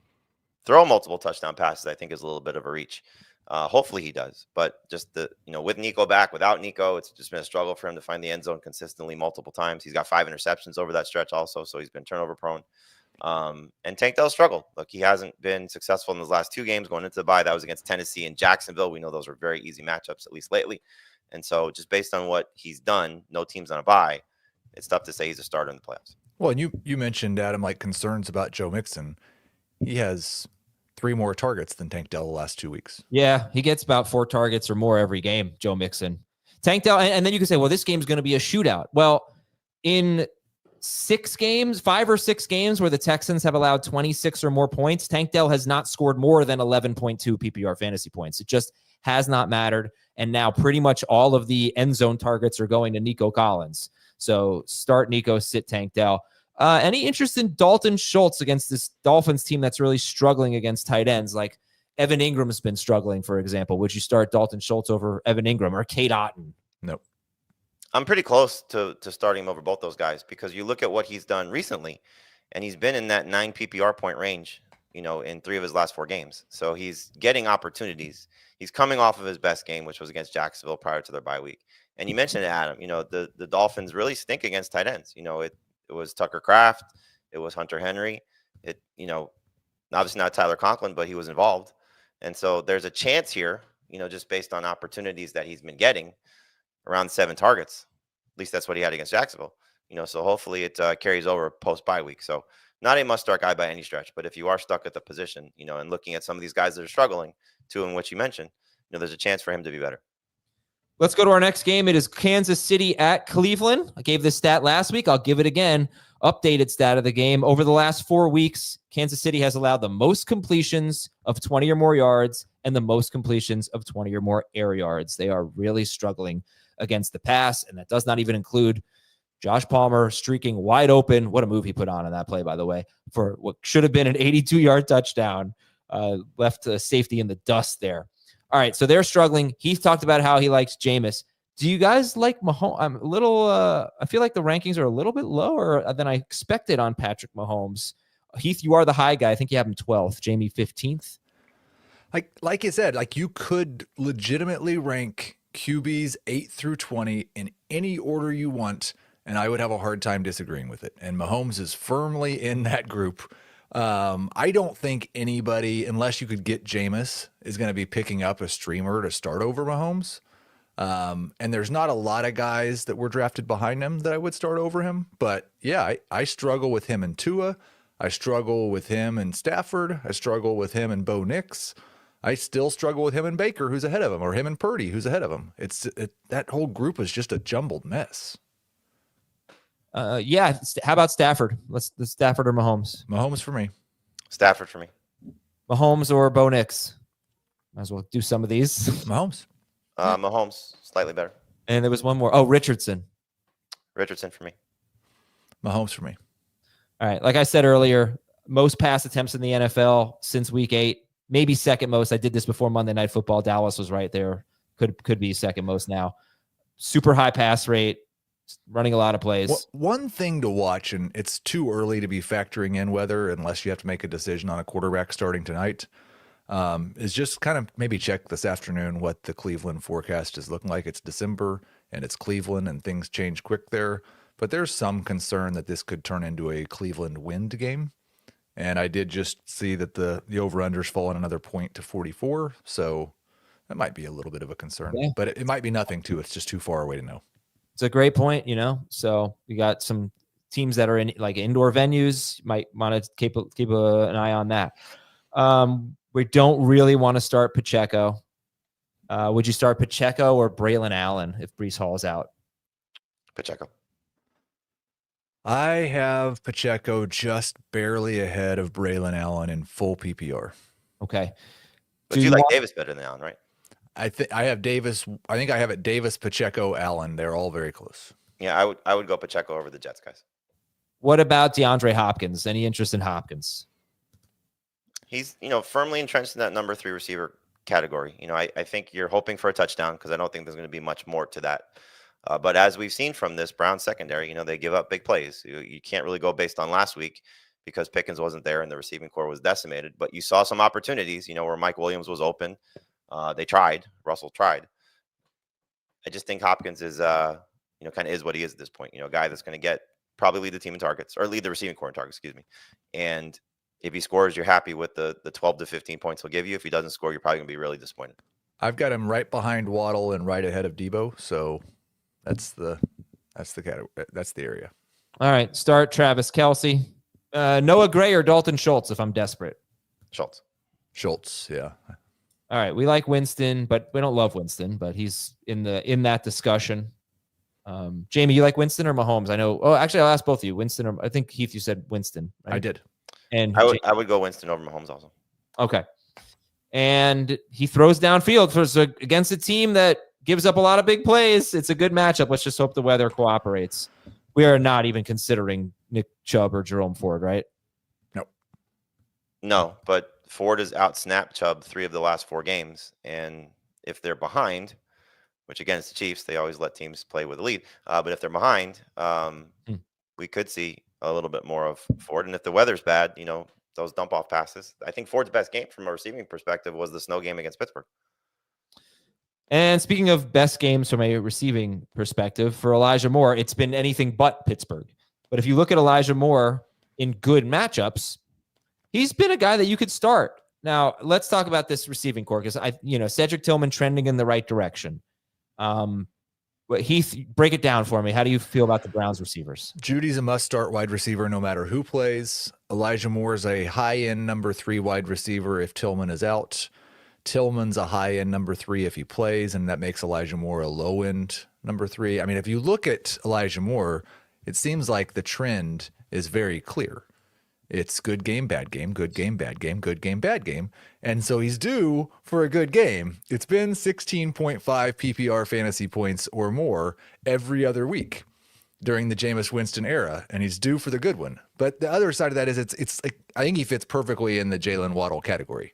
S3: throw multiple touchdown passes, I think is a little bit of a reach. Hopefully he does, but just with Nico back, without Nico, it's just been a struggle for him to find the end zone consistently multiple times. He's got 5 interceptions over that stretch also, so he's been turnover prone. And Tank Dell struggled. Look, he hasn't been successful in his last 2 games going into the bye. That was against Tennessee and Jacksonville. We know those are very easy matchups, at least lately. And so just based on what he's done, no team's on a bye. It's tough to say he's a starter in the playoffs.
S2: Well, and you mentioned, Adam, like concerns about Joe Mixon. He has 3 more targets than Tank Dell the last 2 weeks.
S1: Yeah, he gets about 4 targets or more every game, Joe Mixon. Tank Dell, and then you can say, well, this game's going to be a shootout. Well, in 5 or 6 games where the Texans have allowed 26 or more points, Tank Dell has not scored more than 11.2 PPR fantasy points. It just has not mattered. And now pretty much all of the end zone targets are going to Nico Collins. So start Nico, sit Tank Dell. Any interest in Dalton Schultz against this Dolphins team that's really struggling against tight ends? Like Evan Ingram's been struggling, for example. Would you start Dalton Schultz over Evan Ingram or Kate Otten?
S2: Nope.
S3: I'm pretty close to starting him over both those guys because you look at what he's done recently, and he's been in that 9 PPR point range, in 3 of his last 4 games. So he's getting opportunities. He's coming off of his best game, which was against Jacksonville prior to their bye week. And you mentioned it, Adam. The Dolphins really stink against tight ends. It was Tucker Kraft. It was Hunter Henry. Obviously not Tyler Conklin, but he was involved. And so there's a chance here, just based on opportunities that he's been getting, around 7 targets. At least that's what he had against Jacksonville. So hopefully it carries over post-bye week. So not a must-start guy by any stretch, but if you are stuck at the position, and looking at some of these guys that are struggling, 2 in which you mentioned, there's a chance for him to be better.
S1: Let's go to our next game. It is Kansas City at Cleveland. I gave this stat last week. I'll give it again. Updated stat of the game. Over the last 4 weeks, Kansas City has allowed the most completions of 20 or more yards and the most completions of 20 or more air yards. They are really struggling against the pass, and that does not even include Josh Palmer streaking wide open. What a move he put on that play, by the way, for what should have been an 82-yard touchdown. Left safety in the dust there. All right, so they're struggling. Heath talked about how he likes Jameis. Do you guys like Mahomes? I'm a little. I feel like the rankings are a little bit lower than I expected on Patrick Mahomes. Heath, you are the high guy. I think you have him 12th. Jamey 15th.
S2: Like you said, you could legitimately rank QBs 8 through 20 in any order you want, and I would have a hard time disagreeing with it. And Mahomes is firmly in that group. I don't think anybody, unless you could get Jameis, is going to be picking up a streamer to start over Mahomes. And there's not a lot of guys that were drafted behind him that I would start over him. But yeah, I struggle with him and Tua. I struggle with him and Stafford. I struggle with him and Bo Nix. I still struggle with him and Baker, who's ahead of him, or him and Purdy, who's ahead of him. That whole group is just a jumbled mess.
S1: Yeah. How about Stafford? Let's Stafford or Mahomes.
S2: Mahomes for me.
S3: Stafford for me.
S1: Mahomes or Bo Nix. Might as well do some of these.
S2: Mahomes.
S3: Mahomes, slightly better.
S1: And there was one more. Oh, Richardson.
S3: Richardson for me.
S2: Mahomes for me.
S1: All right. Like I said earlier, most pass attempts in the NFL since week 8. Maybe second most. I did this before Monday Night Football. Dallas was right there. Could be second most now. Super high pass rate. Running a lot of plays.
S2: One thing to watch, and it's too early to be factoring in weather unless you have to make a decision on a quarterback starting tonight, is just kind of maybe check this afternoon what the Cleveland forecast is looking like. It's December, and it's Cleveland, and things change quick there. But there's some concern that this could turn into a Cleveland wind game. And I did just see that the over-under's fallen another point to 44, so that might be a little bit of a concern. Yeah. But it might be nothing, too. It's just too far away to know.
S1: It's a great point, So we got some teams that are in like indoor venues. Might want to keep an eye on that. We don't really want to start Pacheco. Would you start Pacheco or Braylon Allen if Breece Hall's out?
S3: Pacheco.
S2: I have Pacheco just barely ahead of Braylon Allen in full PPR.
S1: Okay.
S3: But you like Davis better than Allen, right?
S2: I think I have Davis. I think I have it Davis, Pacheco, Allen. They're all very close.
S3: Yeah, I would go Pacheco over the Jets guys.
S1: What about DeAndre Hopkins? Any interest in Hopkins?
S3: He's, firmly entrenched in that number 3 receiver category. I think you're hoping for a touchdown because I don't think there's going to be much more to that. But as we've seen from this Browns secondary, they give up big plays. You can't really go based on last week because Pickens wasn't there and the receiving core was decimated. But you saw some opportunities, where Mike Williams was open. They tried. Russell tried. I just think Hopkins is, kind of is what he is at this point. A guy that's going to probably lead the team in targets or lead the receiving core in targets, And if he scores, you're happy with the 12 to 15 points he'll give you. If he doesn't score, you're probably going to be really disappointed.
S2: I've got him right behind Waddle and right ahead of Debo. So that's the category. That's the area.
S1: All right. Start Travis Kelce. Noah Gray or Dalton Schultz if I'm desperate.
S2: Schultz, yeah.
S1: All right. We like Winston, but we don't love Winston, but he's in that discussion. Jamey, you like Winston or Mahomes? I know. Oh, actually, I'll ask both of you. Winston or I think Heath, you said Winston. Right?
S2: I did.
S1: And
S3: I would go Winston over Mahomes also.
S1: Okay. And he throws downfield against a team that gives up a lot of big plays. It's a good matchup. Let's just hope the weather cooperates. We are not even considering Nick Chubb or Jerome Ford, right?
S3: No, but Ford has out-snapped Chubb 3 of the last 4 games. And if they're behind, which again, it's the Chiefs, they always let teams play with a lead. But if they're behind, we could see a little bit more of Ford. And if the weather's bad, those dump-off passes. I think Ford's best game from a receiving perspective was the snow game against Pittsburgh.
S1: And speaking of best games from a receiving perspective, for Elijah Moore, it's been anything but Pittsburgh. But if you look at Elijah Moore in good matchups, he's been a guy that you could start. Now, let's talk about this receiving core because Cedric Tillman trending in the right direction. But Heath, break it down for me. How do you feel about the Browns receivers?
S2: Judy's a must-start wide receiver no matter who plays. Elijah Moore is a high-end number 3 wide receiver if Tillman is out. Tillman's a high-end number 3 if he plays, and that makes Elijah Moore a low-end number 3. I mean, if you look at Elijah Moore, it seems like the trend is very clear. It's good game, bad game, good game, bad game, good game, bad game. And so he's due for a good game. It's been 16.5 PPR fantasy points or more every other week during the Jameis Winston era, and he's due for the good one. But the other side of that is it's like, I think he fits perfectly in the Jalen Waddle category.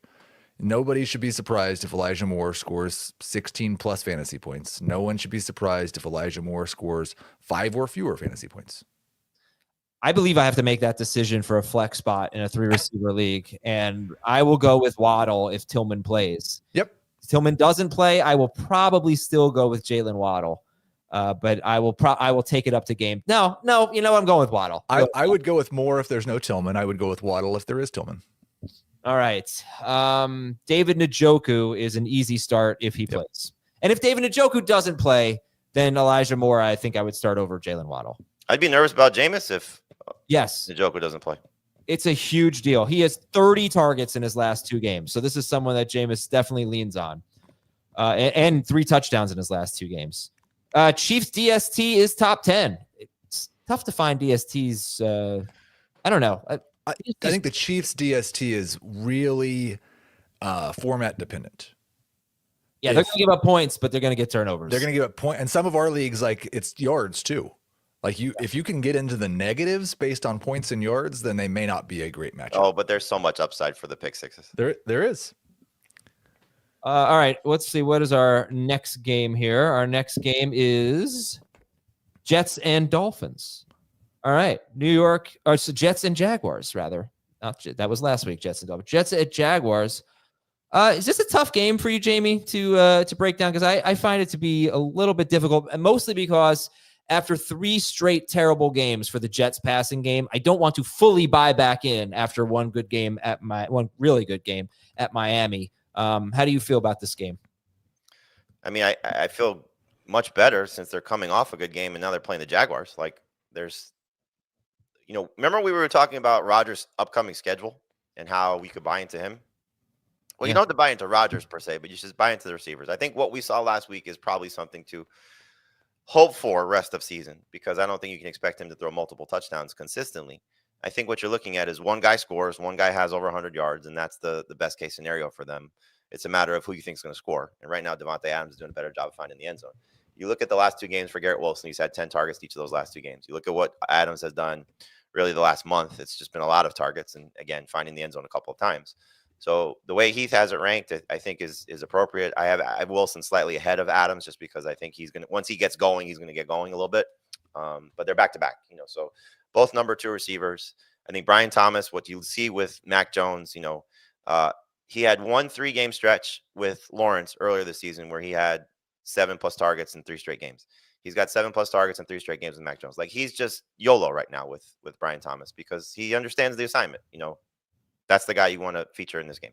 S2: Nobody should be surprised if Elijah Moore scores 16 plus fantasy points. No one should be surprised if Elijah Moore scores 5 or fewer fantasy points.
S1: I believe I have to make that decision for a flex spot in a 3-receiver league, and I will go with Waddle if Tillman plays.
S2: Yep.
S1: If Tillman doesn't play, I will probably still go with Jalen Waddle, but I will take it up to game. No, I'm going with Waddle.
S2: I would go with Moore if there's no Tillman. I would go with Waddle if there is Tillman.
S1: All right. David Njoku is an easy start if he plays. And if David Njoku doesn't play, then Elijah Moore, I think I would start over Jalen Waddle.
S3: I'd be nervous about Jameis if Njoku doesn't play.
S1: It's a huge deal. He has 30 targets in his last 2 games. So this is someone that Jameis definitely leans on. And 3 touchdowns in his last 2 games. Chiefs DST is top 10. It's tough to find DSTs. I don't know.
S2: I think the Chiefs DST is really format dependent.
S1: Yeah, they're going to give up points, but they're going to get turnovers.
S2: They're going to give up points. And some of our leagues, like it's yards too. Like if you can get into the negatives based on points and yards, then they may not be a great matchup.
S3: Oh, but there's so much upside for the pick sixes.
S2: There is.
S1: All right, let's see. What is our next game here? Our next game is Jets and Dolphins. All right, Jets and Jaguars, rather. That was last week, Jets and Dolphins. Jets at Jaguars. Is this a tough game for you, Jamey, to break down? Because I find it to be a little bit difficult, and mostly because after 3 straight terrible games for the Jets passing game, I don't want to fully buy back in after one really good game at Miami. How do you feel about this game?
S3: I mean, I feel much better since they're coming off a good game and now they're playing the Jaguars. Like there's, remember we were talking about Rodgers' upcoming schedule and how we could buy into him? Well, you don't have to buy into Rodgers per se, but you should buy into the receivers. I think what we saw last week is probably something to hope for rest of season, because I don't think you can expect him to throw multiple touchdowns consistently. I think what you're looking at is one guy scores, one guy has over 100 yards, and that's the best case scenario for them. It's a matter of who you think is going to score. And right now, Devontae Adams is doing a better job of finding the end zone. You look at the last 2 games for Garrett Wilson, he's had 10 targets each of those last 2 games. You look at what Adams has done really the last month, it's just been a lot of targets and, again, finding the end zone a couple of times. So the way Heath has it ranked, I think is appropriate. I have Wilson slightly ahead of Adams just because I think he's going to, once he gets going, he's going to get going a little bit. But they're back to back, so both number 2 receivers. I think Brian Thomas, what you see with Mac Jones, he had 1 3-game stretch with Lawrence earlier this season where he had 7+ targets in 3 straight games. He's got 7+ targets in 3 straight games with Mac Jones. Like he's just YOLO right now with Brian Thomas because he understands the assignment. That's the guy you want to feature in this game.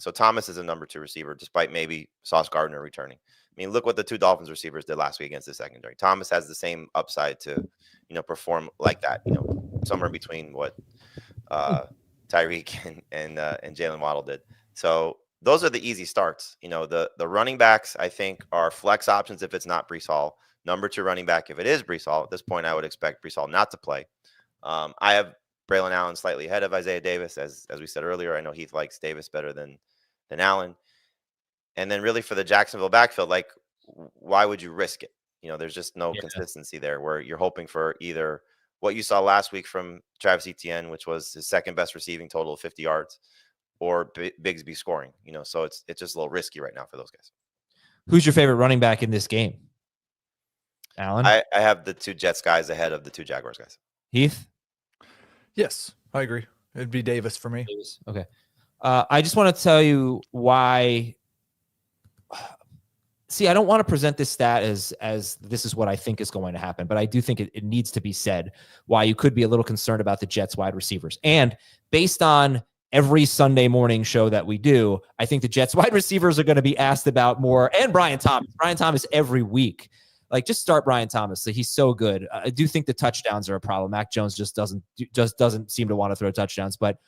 S3: So Thomas is a number 2 receiver, despite maybe Sauce Gardner returning. I mean, look what the 2 Dolphins receivers did last week against the secondary. Thomas has the same upside to, perform like that, somewhere between what Tyreek and Jalen Waddle did. So those are the easy starts. The running backs, I think, are flex options if it's not Breece Hall. Number 2 running back, if it is Breece Hall, at this point, I would expect Breece Hall not to play. I have Braylon Allen slightly ahead of Isaiah Davis, as we said earlier. I know Heath likes Davis better than Allen. And then really for the Jacksonville backfield, like, why would you risk it? There's just no consistency there where you're hoping for either what you saw last week from Travis Etienne, which was his 2nd best receiving total of 50 yards, or Bigsby scoring. So it's just a little risky right now for those guys.
S1: Who's your favorite running back in this game? Allen?
S3: I have the 2 Jets guys ahead of the 2 Jaguars guys.
S1: Heath?
S2: Yes, I agree. It'd be Davis for me.
S1: Davis. Okay. I just want to tell you why. See, I don't want to present this stat as this is what I think is going to happen, but I do think it needs to be said why you could be a little concerned about the Jets wide receivers. And based on every Sunday morning show that we do, I think the Jets wide receivers are going to be asked about more. And Brian Thomas every week. Like, just start Brian Thomas. He's so good. I do think the touchdowns are a problem. Mac Jones just doesn't seem to want to throw touchdowns, but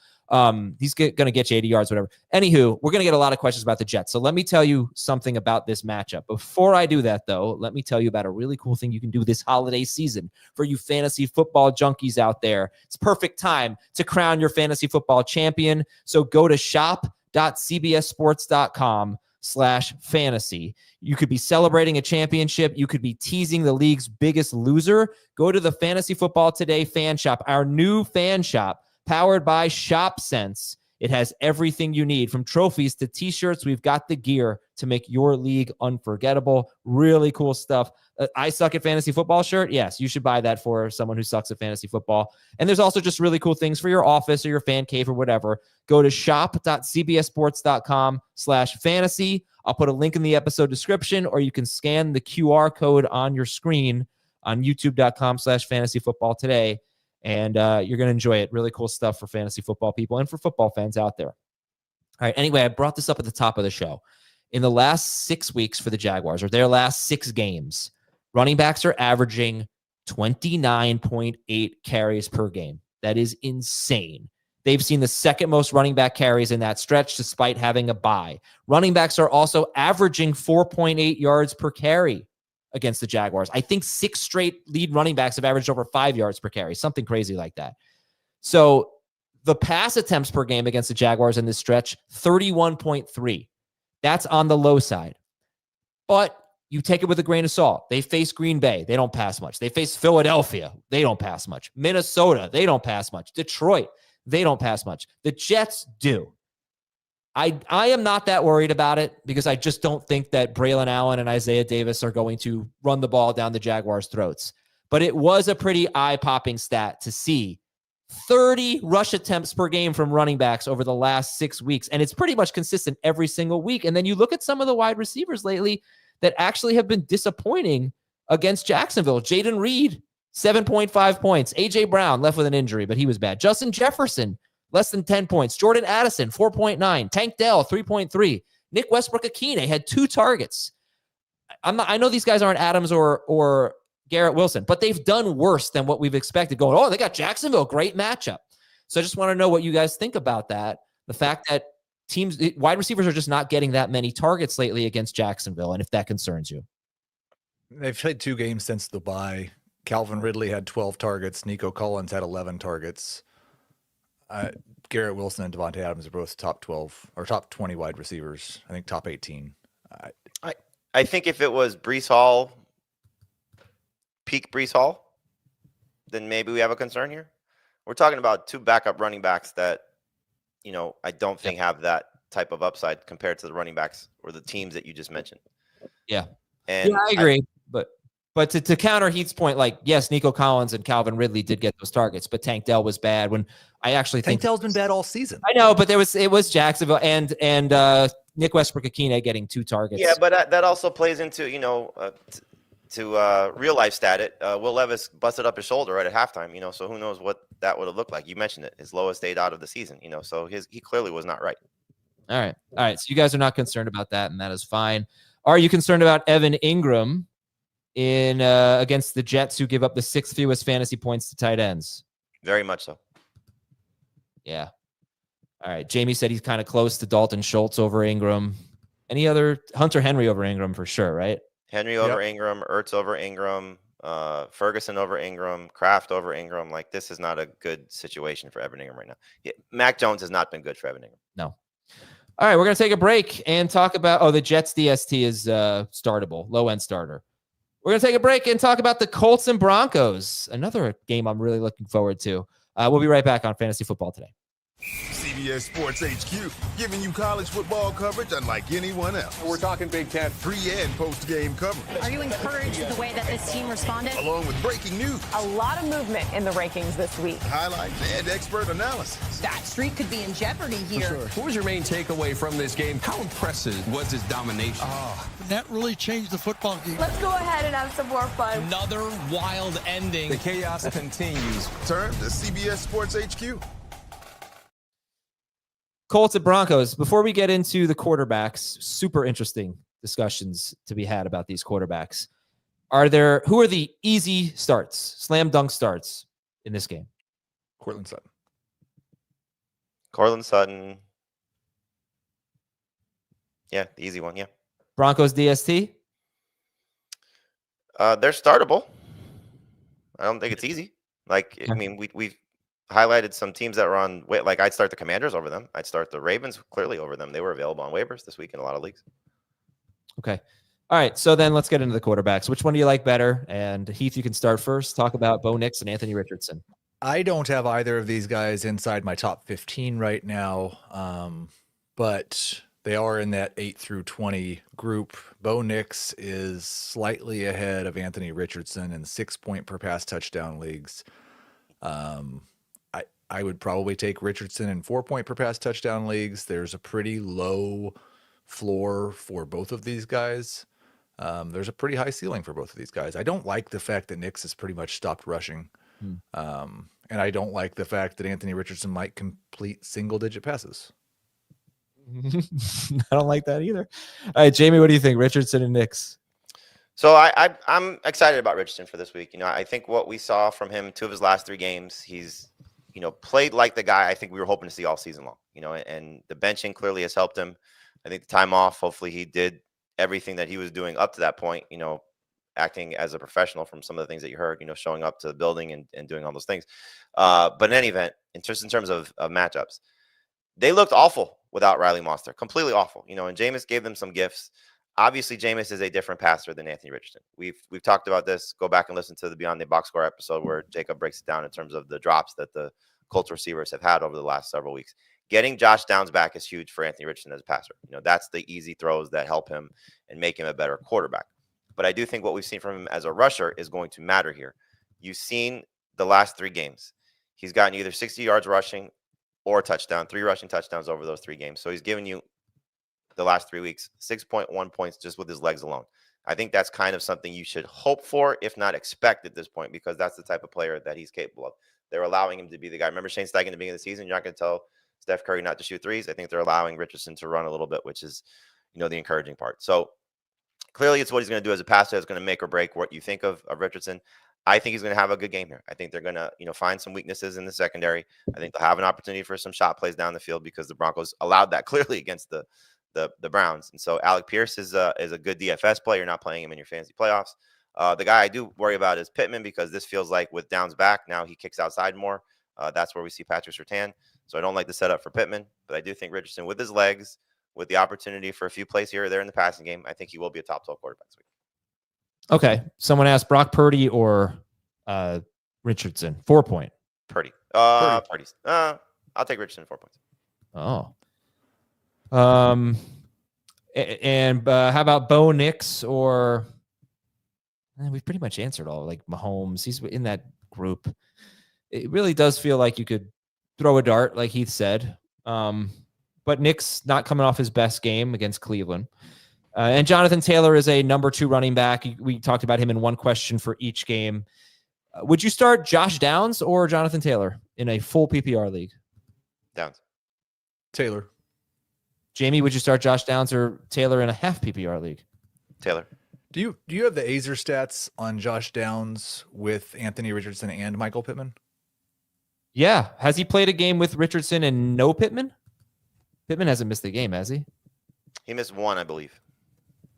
S1: he's going to get you 80 yards, whatever. Anywho, we're going to get a lot of questions about the Jets. So let me tell you something about this matchup. Before I do that, though, let me tell you about a really cool thing you can do this holiday season for you fantasy football junkies out there. It's perfect time to crown your fantasy football champion. So go to shop.cbssports.com/fantasy. You could be celebrating a championship. You could be teasing the league's biggest loser. Go to the Fantasy Football Today fan shop, our new fan shop powered by ShopSense. It has everything you need, from trophies to t-shirts. We've got the gear to make your league unforgettable. Really cool stuff. I suck at fantasy football shirt. Yes, you should buy that for someone who sucks at fantasy football. And there's also just really cool things for your office or your fan cave or whatever. Go to shop.cbssports.com/fantasy. I'll put a link in the episode description, or you can scan the QR code on your screen on youtube.com/fantasy football today. And you're going to enjoy it. Really cool stuff for fantasy football people and for football fans out there. All right. Anyway, I brought this up at the top of the show. In the last 6 weeks for the Jaguars, or their last 6 games, running backs are averaging 29.8 carries per game. That is insane. They've seen the 2nd most running back carries in that stretch, despite having a bye. Running backs are also averaging 4.8 yards per carry against the Jaguars. I think 6 straight lead running backs have averaged over 5 yards per carry, something crazy like that. So the pass attempts per game against the Jaguars in this stretch, 31.3. That's on the low side. But you take it with a grain of salt. They face Green Bay. They don't pass much. They face Philadelphia. They don't pass much. Minnesota. They don't pass much. Detroit. They don't pass much. The Jets do. I am not that worried about it because I just don't think that Braylon Allen and Isaiah Davis are going to run the ball down the Jaguars' throats. But it was a pretty eye-popping stat to see 30 rush attempts per game from running backs over the last 6 weeks. And it's pretty much consistent every single week. And then you look at some of the wide receivers lately that actually have been disappointing against Jacksonville. Jaden Reed, 7.5 points. A.J. Brown left with an injury, but he was bad. Justin Jefferson, less than 10 points. Jordan Addison, 4.9. Tank Dell, 3.3. Nick Westbrook-Akine had 2 targets. I know these guys aren't Adams or Garrett Wilson, but they've done worse than what we've expected. Going, oh, they got Jacksonville, great matchup. So I just want to know what you guys think about that. The fact that wide receivers are just not getting that many targets lately against Jacksonville, and if that concerns you.
S2: They've played 2 games since the bye. Calvin Ridley had 12 targets. Nico Collins had 11 targets. Garrett Wilson and Devontae Adams are both top 12 or top 20 wide receivers. I think top 18.
S3: I think if it was Breece Hall, peak Breece Hall, then maybe we have a concern here. We're talking about 2 backup running backs that, I don't think have that type of upside compared to the running backs or the teams that you just mentioned.
S1: Yeah.
S3: And
S1: I agree. But to counter Heath's point, like, yes, Nico Collins and Calvin Ridley did get those targets, but Tank Dell was bad. When I actually think
S2: Tank Dell's been bad all season.
S1: I know, but it was Jacksonville and Nick Westbrook-Akine getting 2 targets.
S3: Yeah, but that also plays into, to real life stat. Will Levis busted up his shoulder right at halftime, so who knows what that would have looked like. You mentioned it, his lowest date out of the season, so he clearly was not right.
S1: All right. So you guys are not concerned about that, and that is fine. Are you concerned about Evan Ingram in against the Jets, who give up the 6th fewest fantasy points to tight ends?
S3: Very much so.
S1: Yeah. All right. Jamey said he's kind of close to Dalton Schultz over Ingram. Any other Hunter Henry over Ingram for sure, right?
S3: Henry over Ingram, Ertz over Ingram, Ferguson over Ingram, Kraft over Ingram. Like, this is not a good situation for Evan Ingram right now. Mac Jones has not been good for Evan Ingram.
S1: No. All right, we're going to take a break and talk about, the Jets DST is startable, low-end starter. We're going to take a break and talk about the Colts and Broncos, another game I'm really looking forward to. We'll be right back on Fantasy Football Today.
S6: CBS Sports HQ, giving you college football coverage unlike anyone else.
S4: We're talking Big Ten.
S6: Pre- and post-game coverage.
S7: Are you encouraged with the way that this team responded?
S6: Along with breaking news.
S8: A lot of movement in the rankings this week.
S6: Highlights and expert analysis.
S7: That streak could be in jeopardy here.
S9: Sure. What was your main takeaway from this game? How impressive was his domination?
S10: That really changed the football game.
S8: Let's go ahead and have some more fun.
S11: Another wild ending.
S9: The chaos continues.
S6: Turn to CBS Sports HQ.
S1: Colts and Broncos. Before we get into the quarterbacks, super interesting discussions to be had about these quarterbacks. Who are the easy starts, slam dunk starts in this game?
S2: Courtland
S3: Sutton. Yeah, the easy one, yeah.
S1: Broncos DST?
S3: They're startable. I don't think it's easy. I mean, we've highlighted some teams that were on, like, I'd start the Commanders over them. I'd start the Ravens clearly over them. They were available on waivers this week in a lot of leagues.
S1: Okay. All right. So then let's get into the quarterbacks. Which one do you like better? And Heath, you can start first. Talk about Bo Nix and Anthony Richardson.
S2: I don't have either of these guys inside my top 15 right now, but they are in that 8 through 20 group. Bo Nix is slightly ahead of Anthony Richardson in 6-point per pass touchdown leagues. I would probably take Richardson in 4-point per pass touchdown leagues. There's a pretty low floor for both of these guys. There's a pretty high ceiling for both of these guys. I don't like the fact that Nix has pretty much stopped rushing. And I don't like the fact that Anthony Richardson might complete single-digit passes.
S1: I don't like that either. All right, Jamey, what do you think? Richardson and Nix?
S3: So I'm excited about Richardson for this week. I think what we saw from him 2 of his last 3 games, he's played like the guy I think we were hoping to see all season long. And the benching clearly has helped him. I think the time off, hopefully he did everything that he was doing up to that point, acting as a professional from some of the things that you heard, showing up to the building and doing all those things. But in any event, in terms of matchups, they looked awful without Riley Monster, completely awful, and Jameis gave them some gifts. Obviously, Jameis is a different passer than Anthony Richardson. We've talked about this. Go back and listen to the Beyond the Box Score episode where Jacob breaks it down in terms of the drops that the Colts receivers have had over the last several weeks. Getting Josh Downs back is huge for Anthony Richardson as a passer. That's the easy throws that help him and make him a better quarterback. But I do think what we've seen from him as a rusher is going to matter here. You've seen the last 3 games. He's gotten either 60 yards rushing or a touchdown, 3 rushing touchdowns over those 3 games. So he's given you the last 3 weeks, 6.1 points just with his legs alone. I think that's kind of something you should hope for, if not expect at this point, because that's the type of player that he's capable of. They're allowing him to be the guy. Remember Shane Steichen at the beginning of the season? You're not going to tell Steph Curry not to shoot threes. I think they're allowing Richardson to run a little bit, which is, the encouraging part. So clearly it's what he's going to do as a passer that's going to make or break what you think of Richardson. I think he's going to have a good game here. I think they're going to, find some weaknesses in the secondary. I think they'll have an opportunity for some shot plays down the field because the Broncos allowed that clearly against the Browns. And so Alec Pierce is a good DFS play. You're not playing him in your fantasy playoffs. The guy I do worry about is Pittman because this feels like with Downs back, now he kicks outside more. That's where we see Patrick Surtain. So I don't like the setup for Pittman, but I do think Richardson with his legs, with the opportunity for a few plays here or there in the passing game, I think he will be a top 12 quarterback this week.
S1: Okay. Someone asked Brock Purdy or Richardson. 4-point.
S3: Purdy. Purdy's. I'll take Richardson 4 points.
S1: Oh. And how about Bo Nix or we've pretty much answered all, like Mahomes. He's in that group. It really does feel like you could throw a dart, like Heath said. But Nick's not coming off his best game against Cleveland. And Jonathan Taylor is a number 2 running back. We talked about him in one question for each game. Would you start Josh Downs or Jonathan Taylor in a full PPR league?
S3: Downs.
S2: Taylor.
S1: Jamey, would you start Josh Downs or Taylor in a half PPR league?
S3: Taylor.
S2: Do you have the Azer stats on Josh Downs with Anthony Richardson and Michael Pittman?
S1: Yeah. Has he played a game with Richardson and no Pittman? Pittman hasn't missed a game, has he?
S3: He missed 1, I believe.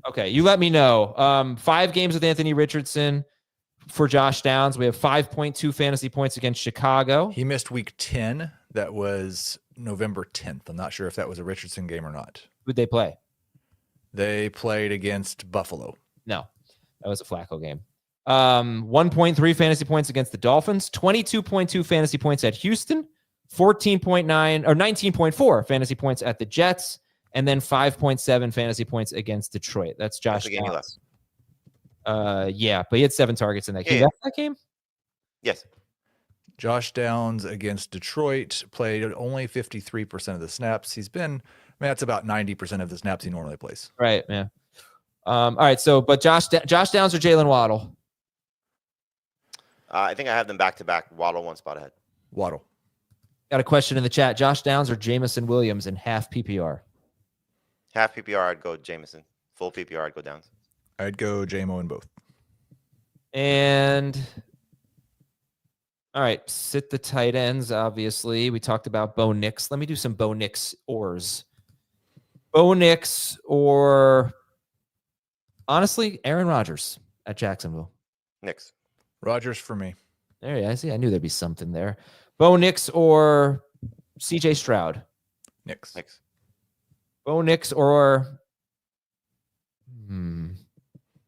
S1: Okay, you let me know. 5 games with Anthony Richardson for Josh Downs. We have 5.2 fantasy points against Chicago.
S2: He missed week 10. That was November 10th. I'm not sure if that was a Richardson game or not.
S1: Who'd they play?
S2: They played against Buffalo.
S1: No, that was a Flacco game. 1.3 fantasy points against the Dolphins, 22.2 fantasy points at Houston, 14.9 or 19.4 fantasy points at the Jets, and then 5.7 fantasy points against Detroit. That's Josh Downs. Yeah, but he had 7 targets in that game.
S3: Yeah.
S1: You left that game?
S3: Yes.
S2: Josh Downs against Detroit played only 53% of the snaps. That's about 90% of the snaps he normally plays.
S1: Right, yeah. All right, so but Josh Downs or Jalen Waddle?
S3: I think I have them back-to-back. Waddle 1 spot ahead.
S2: Waddle.
S1: Got a question in the chat. Josh Downs or Jamison Williams in half PPR?
S3: Half PPR, I'd go Jameson. Full PPR, I'd go Downs.
S2: I'd go JMO in both.
S1: And all right, sit the tight ends, obviously. We talked about Bo Nix. Let me do some Bo Nix ors. Bo Nix or, honestly, Aaron Rodgers at Jacksonville.
S3: Nix.
S2: Rodgers for me.
S1: There you go. I see. I knew there'd be something there. Bo Nix or CJ Stroud?
S2: Nix.
S1: Bo Nix or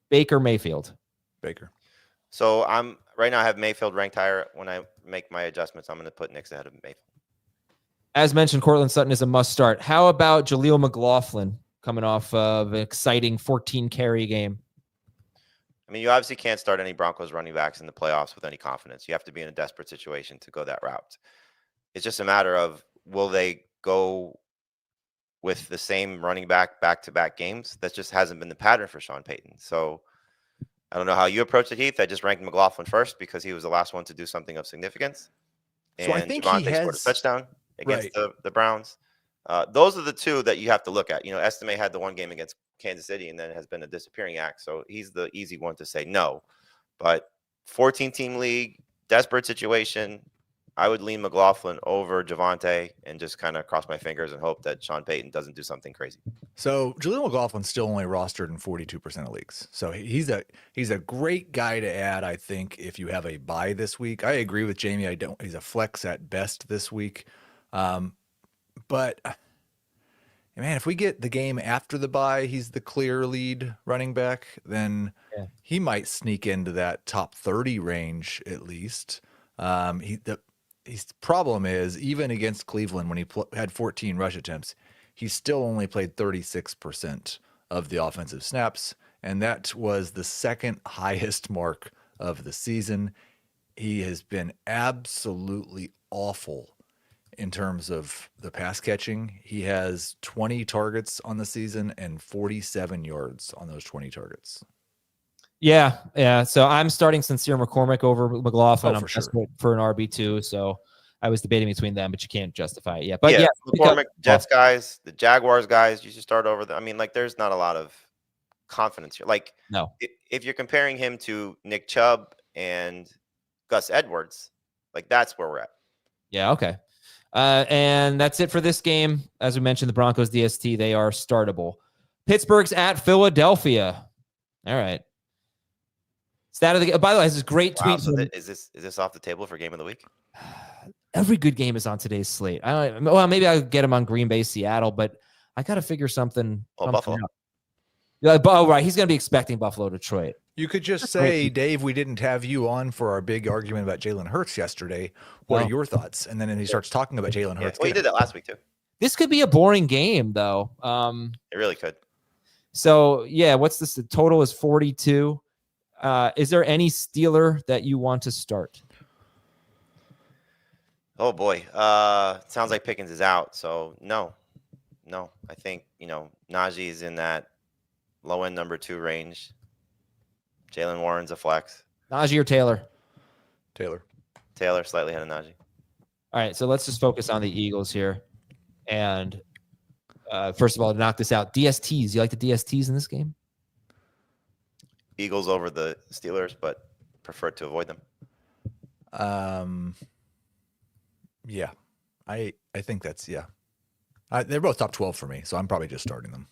S1: Baker Mayfield?
S2: Baker.
S3: So right now I have Mayfield ranked higher. When I make my adjustments, I'm going to put Nix ahead of Mayfield.
S1: As mentioned, Cortland Sutton is a must start. How about Jaleel McLaughlin coming off of an exciting 14-carry game?
S3: I mean, you obviously can't start any Broncos running backs in the playoffs with any confidence. You have to be in a desperate situation to go that route. It's just a matter of, will they go with the same running back-to-back games? That just hasn't been the pattern for Sean Payton. So I don't know how you approach it, Heath. I just ranked McLaughlin first because he was the last one to do something of significance. And
S2: so I think
S3: Javonte scored a touchdown against the Browns. Those are the two that you have to look at. Estime had the one game against Kansas City and then has been a disappearing act. So he's the easy one to say no. But 14-team league, desperate situation, I would lean McLaughlin over Javonte and just kind of cross my fingers and hope that Sean Payton doesn't do something crazy.
S2: So Jaleel McLaughlin's still only rostered in 42% of leagues. So he's a great guy to add, I think, if you have a bye this week. I agree with Jamey. He's a flex at best this week. But man, if we get the game after the bye, he's the clear lead running back, then he might sneak into that top 30 range at least. His problem is, even against Cleveland, when he had 14 rush attempts, he still only played 36% of the offensive snaps, and that was the second highest mark of the season. He has been absolutely awful in terms of the pass catching. He has 20 targets on the season and 47 yards on those 20 targets.
S1: Yeah. So I'm starting Sincere McCormick over McLaughlin. I'm
S2: sure.
S1: desperate for an RB2, so I was debating between them, but you can't justify it yet. But
S3: McCormick, Jets guys, the Jaguars guys, you should start over. There's not a lot of confidence here. Like,
S1: No.
S3: If you're comparing him to Nick Chubb and Gus Edwards, like that's where we're at.
S1: Yeah, okay. And that's it for this game. As we mentioned, the Broncos DST, they are startable. Pittsburgh's at Philadelphia. All right. Stat of the game. By the way, this is a great tweet.
S3: So is this off the table for game of the week?
S1: Every good game is on today's slate. Well, maybe I'll get him on Green Bay, Seattle, but I got to figure something.
S3: Buffalo.
S1: Yeah, oh, right. He's going to be expecting Buffalo, Detroit.
S2: You could just say, Dave, we didn't have you on for our big argument about Jalen Hurts yesterday. What are your thoughts? And then he starts talking about Jalen Hurts.
S3: Well, he did that last week too.
S1: This could be a boring game, though.
S3: It really could.
S1: So, yeah, what's this? The total is 42. Is there any Steeler that you want to start?
S3: Oh, boy. Sounds like Pickens is out. So, no. I think, Najee is in that low-end number 2 range. Jalen Warren's a flex.
S1: Najee or Taylor?
S3: Taylor, slightly ahead of Najee.
S1: All right, so let's just focus on the Eagles here. And first of all, to knock this out, DSTs. You like the DSTs in this game?
S3: Eagles over the Steelers, but prefer to avoid them.
S2: Yeah, I think that's, they're both top 12 for me, so I'm probably just starting them.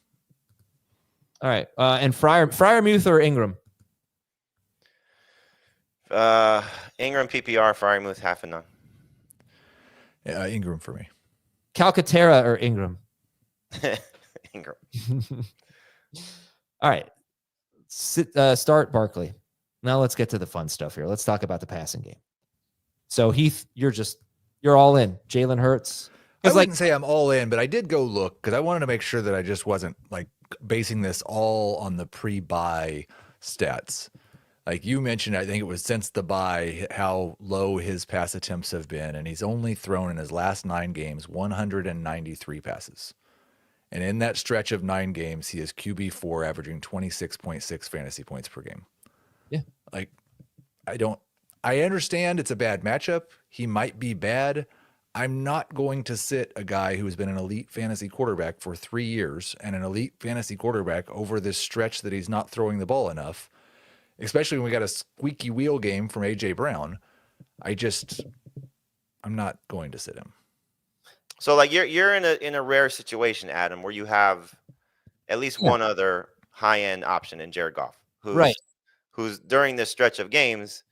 S1: All right, and Freiermuth or Ingram?
S3: Ingram PPR, Freiermuth half and none.
S2: Yeah, Ingram for me.
S1: Calcaterra or Ingram?
S3: Ingram.
S1: All right. Start Barkley. Now let's get to the fun stuff here. Let's talk about the passing game. So Heath, you're all in. Jalen Hurts.
S2: I wouldn't say I'm all in, but I did go look because I wanted to make sure that I just wasn't like basing this all on the pre-bye stats. Like you mentioned, I think it was since the bye how low his pass attempts have been, and he's only thrown in his last 9 games 193 passes. And in that stretch of 9 games, he is QB4, averaging 26.6 fantasy points per game.
S1: Yeah.
S2: Like, I understand it's a bad matchup. He might be bad. I'm not going to sit a guy who's been an elite fantasy quarterback for 3 years and an elite fantasy quarterback over this stretch that he's not throwing the ball enough, especially when we got a squeaky wheel game from A.J. Brown. I'm not going to sit him.
S3: So like you're in a rare situation, Adam, where you have at least one other high-end option in Jared Goff, who's during this stretch of games,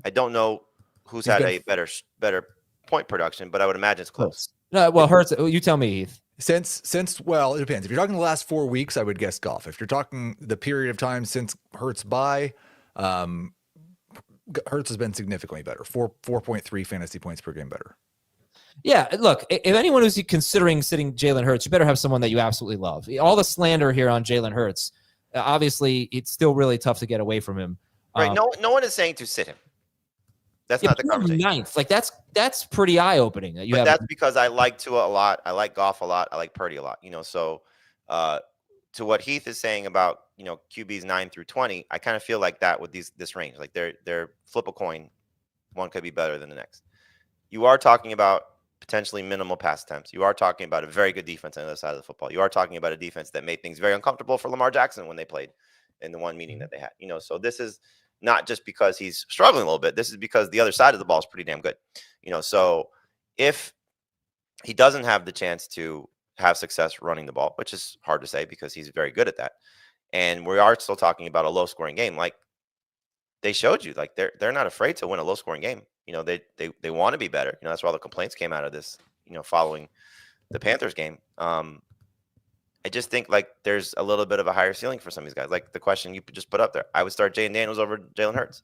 S3: I don't know who's had a better point production, but I would imagine it's close.
S1: No, well, Hurts, you tell me, Heath.
S2: Since well, it depends. If you're talking the last 4 weeks, I would guess Goff. If you're talking the period of time since Hurts bye, Hurts has been significantly better. 4.3 fantasy points per game better.
S1: Yeah, look, if anyone who's considering sitting Jalen Hurts, you better have someone that you absolutely love. All the slander here on Jalen Hurts, obviously, it's still really tough to get away from him.
S3: Right? No one is saying to sit him. That's not the conversation.
S1: Ninth, like that's pretty eye opening.
S3: That's because I like Tua a lot. I like Goff a lot. I like Purdy a lot. So to what Heath is saying about QBs 9 through 20, I kind of feel like that with this range. Like they're flip a coin, one could be better than the next. You are talking about potentially minimal pass attempts. You are talking about a very good defense on the other side of the football. You are talking about a defense that made things very uncomfortable for Lamar Jackson when they played in the one meeting that they had. So this is not just because he's struggling a little bit. This is because the other side of the ball is pretty damn good. So if he doesn't have the chance to have success running the ball, which is hard to say because he's very good at that, and we are still talking about a low-scoring game, like they showed you, like they're not afraid to win a low-scoring game. They want to be better. That's why all the complaints came out of this, following the Panthers game. I just think like there's a little bit of a higher ceiling for some of these guys. Like the question you just put up there, I would start Jayden Daniels over Jalen Hurts.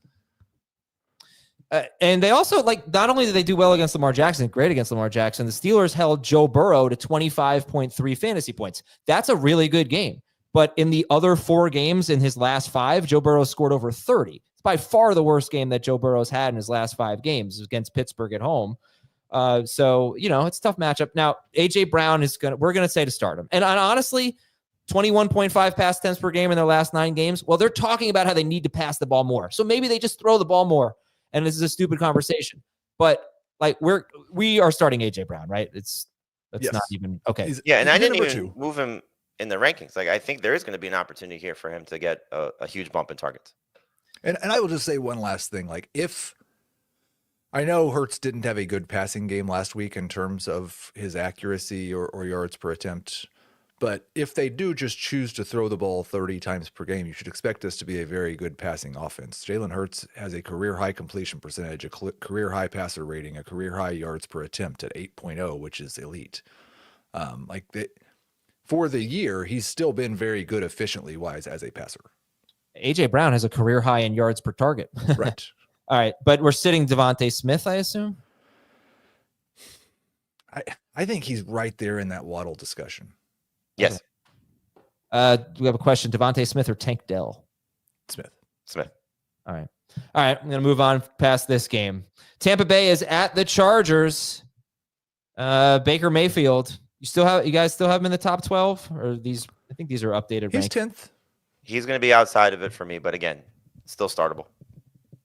S1: And they also, not only did they do well against Lamar Jackson, great against Lamar Jackson, the Steelers held Joe Burrow to 25.3 fantasy points. That's a really good game. But in the other 4 games in his last 5, Joe Burrow scored over 30. It's by far the worst game that Joe Burrow's had in his last 5 games against Pittsburgh at home. So, it's a tough matchup. Now, A.J. Brown we're going to say to start him. And honestly, 21.5 pass attempts per game in their last 9 games. Well, they're talking about how they need to pass the ball more. So maybe they just throw the ball more. And this is a stupid conversation. But we are starting A.J. Brown, right? That's not even okay.
S3: And I didn't even move him in the rankings. Like I think there is going to be an opportunity here for him to get a huge bump in targets.
S2: And I will just say one last thing. Like if I know Hurts didn't have a good passing game last week in terms of his accuracy or yards per attempt, but if they do just choose to throw the ball 30 times per game, you should expect this to be a very good passing offense. Jalen Hurts has a career high completion percentage, a career high passer rating, a career high yards per attempt at 8.0, which is elite. For the year, he's still been very good efficiently wise as a passer.
S1: AJ Brown has a career high in yards per target.
S2: Right.
S1: All right, but we're sitting Devontae Smith, I assume.
S2: I think he's right there in that Waddle discussion.
S3: Yes.
S1: We have a question: Devontae Smith or Tank Dell?
S3: Smith.
S1: All right. I'm going to move on past this game. Tampa Bay is at the Chargers. Baker Mayfield. You guys still have him in the top 12, or these? I think these are updated.
S2: He's
S1: rankings.
S2: 10th.
S3: He's going to be outside of it for me, but again, still startable.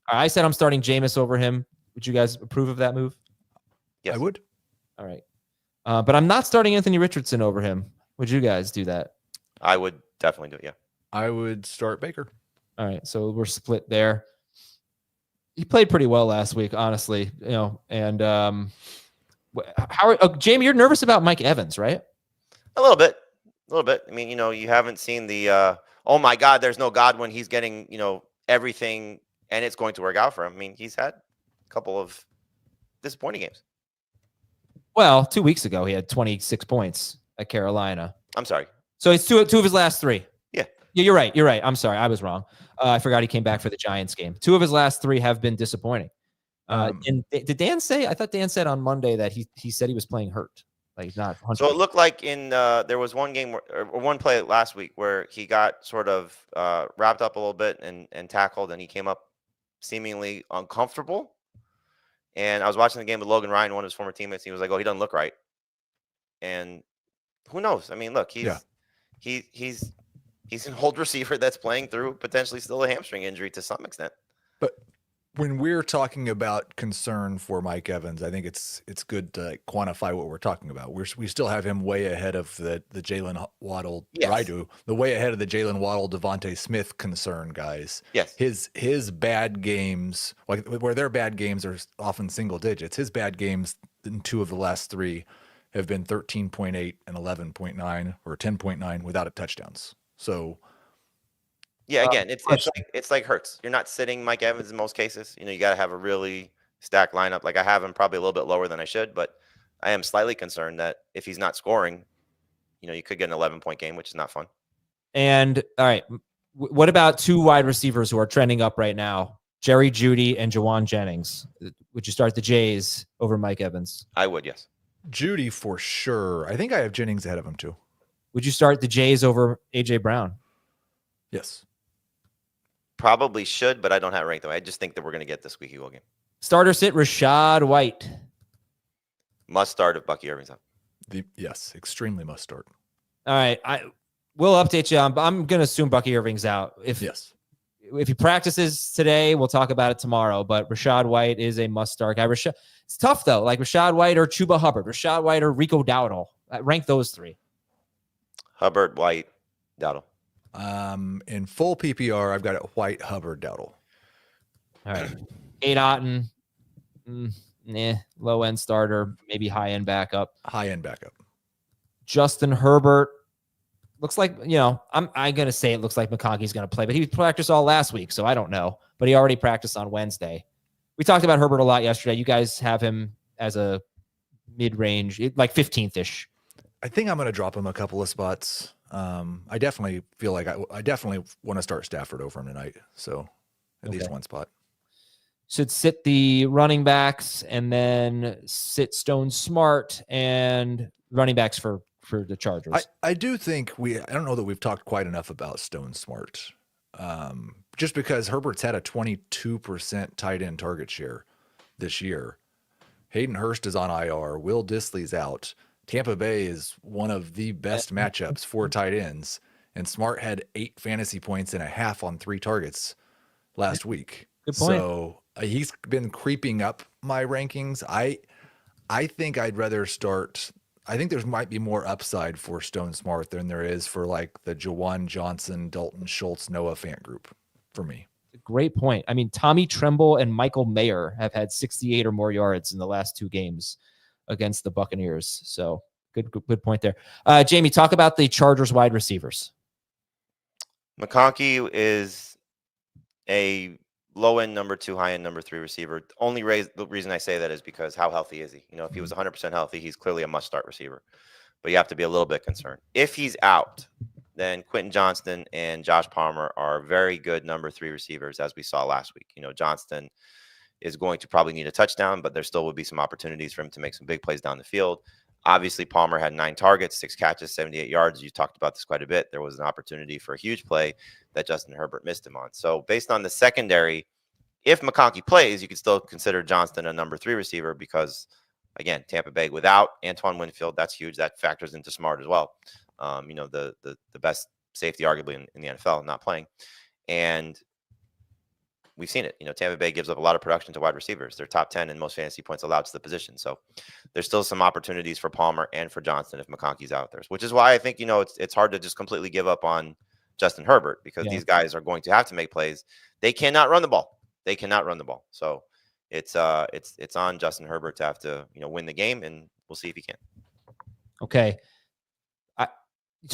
S1: I said I'm starting Jameis over him. Would you guys approve of that move?
S3: Yes.
S2: I would.
S1: All right. But I'm not starting Anthony Richardson over him. Would you guys do that?
S3: I would definitely do it, yeah.
S2: I would start Baker.
S1: All right. So we're split there. He played pretty well last week, honestly. And Jamey, you're nervous about Mike Evans, right?
S3: A little bit. I mean, you haven't seen the, oh my God, there's no God when he's getting, everything and it's going to work out for him. I mean, he's had a couple of disappointing games.
S1: Well, 2 weeks ago, he had 26 points at Carolina.
S3: I'm sorry.
S1: So it's two of his last three.
S3: Yeah.
S1: You're right. I'm sorry. I was wrong. I forgot he came back for the Giants game. 2 of his last 3 have been disappointing. And did Dan say? I thought Dan said on Monday that he said he was playing hurt, like not 100%.
S3: So it looked like there was one game or one play last week where he got sort of wrapped up a little bit and tackled, and he came up seemingly uncomfortable. And I was watching the game with Logan Ryan, one of his former teammates. He was like, "Oh, he doesn't look right." And who knows? I mean, look, he's an old receiver that's playing through potentially still a hamstring injury to some extent.
S2: But when we're talking about concern for Mike Evans, I think it's good to quantify what we're talking about. We still have him way ahead of the Jalen Waddle.
S3: Yes.
S2: Or I do the way ahead of the Jalen Waddle, Devontae Smith concern, guys.
S3: Yes.
S2: His bad games, like where their bad games are often single digits. His bad games in 2 of the last 3 have been 13.8 and 11.9 or 10.9 without touchdowns. So.
S3: Yeah, again, it's like Hurts. You're not sitting Mike Evans in most cases. You got to have a really stacked lineup. Like I have him probably a little bit lower than I should, but I am slightly concerned that if he's not scoring, you could get an 11-point game, which is not fun.
S1: And all right, what about 2 wide receivers who are trending up right now? Jerry Jeudy and Jawan Jennings. Would you start the Jays over Mike Evans?
S3: I would, yes.
S2: Jeudy for sure. I think I have Jennings ahead of him too.
S1: Would you start the Jays over AJ Brown?
S2: Yes.
S3: Probably should, but I don't have it ranked though. I just think that we're going to get this squeaky wheel game.
S1: Starter sit Rachaad White.
S3: Must start if Bucky Irving's out.
S2: Yes, extremely must start.
S1: All right, we'll update you. I'm going to assume Bucky Irving's out. If he practices today, we'll talk about it tomorrow. But Rachaad White is a must start guy. It's tough though, like Rachaad White or Chuba Hubbard, Rachaad White or Rico Dowdle. Rank those 3.
S3: Hubbard, White, Dowdle.
S2: In full PPR, I've got it White, Hubbard, Dowdle.
S1: All right. Kate Otten, low end starter, maybe high end backup.
S2: High end backup.
S1: Justin Herbert looks like I'm gonna say it looks like McConkey's gonna play, but he practiced all last week, so I don't know. But he already practiced on Wednesday. We talked about Herbert a lot yesterday. You guys have him as a mid range, like 15th ish.
S2: I think I'm gonna drop him a couple of spots. I definitely feel like I definitely want to start Stafford over him tonight. So at least one spot.
S1: Should sit the running backs and then sit Stone Smart and running backs for the Chargers.
S2: I do think I don't know that we've talked quite enough about Stone Smart. Just because Herbert's had a 22% tight end target share this year. Hayden Hurst is on IR. Will Dissly's out. Tampa Bay is one of the best matchups for tight ends, and Smart had 8 fantasy points and a half on 3 targets last week.
S1: Good point.
S2: So he's been creeping up my rankings. I think I'd rather start I think there might be more upside for Stone Smart than there is for like the Jawan Johnson, Dalton Schultz, Noah Fant group for me.
S1: Great point. I mean, Tommy Tremble and Michael Mayer have had 68 or more yards in the last 2 games against the Buccaneers. So good point there. Jamey, talk about the Chargers wide receivers.
S3: McConkey is a low-end number 2, high-end number 3 receiver. The reason I say that is because how healthy is he? You know, if he was 100% healthy, he's clearly a must-start receiver. But you have to be a little bit concerned. If he's out, then Quentin Johnston and Josh Palmer are very good number 3 receivers, as we saw last week. You know, Johnston is going to probably need a touchdown, but there still would be some opportunities for him to make some big plays down the field. Obviously, Palmer had 9 targets, 6 catches, 78 yards. You talked about this quite a bit. There was an opportunity for a huge play that Justin Herbert missed him on. So based on the secondary, if McConkey plays, you could still consider Johnston a number 3 receiver because, again, Tampa Bay without Antoine Winfield, that's huge. That factors into Smart as well. You know, the best safety arguably in the NFL not playing. And we've seen it. You know, Tampa Bay gives up a lot of production to wide receivers. They're top 10 in most fantasy points allowed to the position. So there's still some opportunities for Palmer and for Johnston if McConkey's out there, which is why I think, you know, it's hard to just completely give up on Justin Herbert because these guys are going to have to make plays. They cannot run the ball. So it's on Justin Herbert to have to, you know, win the game, and we'll see if he can.
S1: Okay.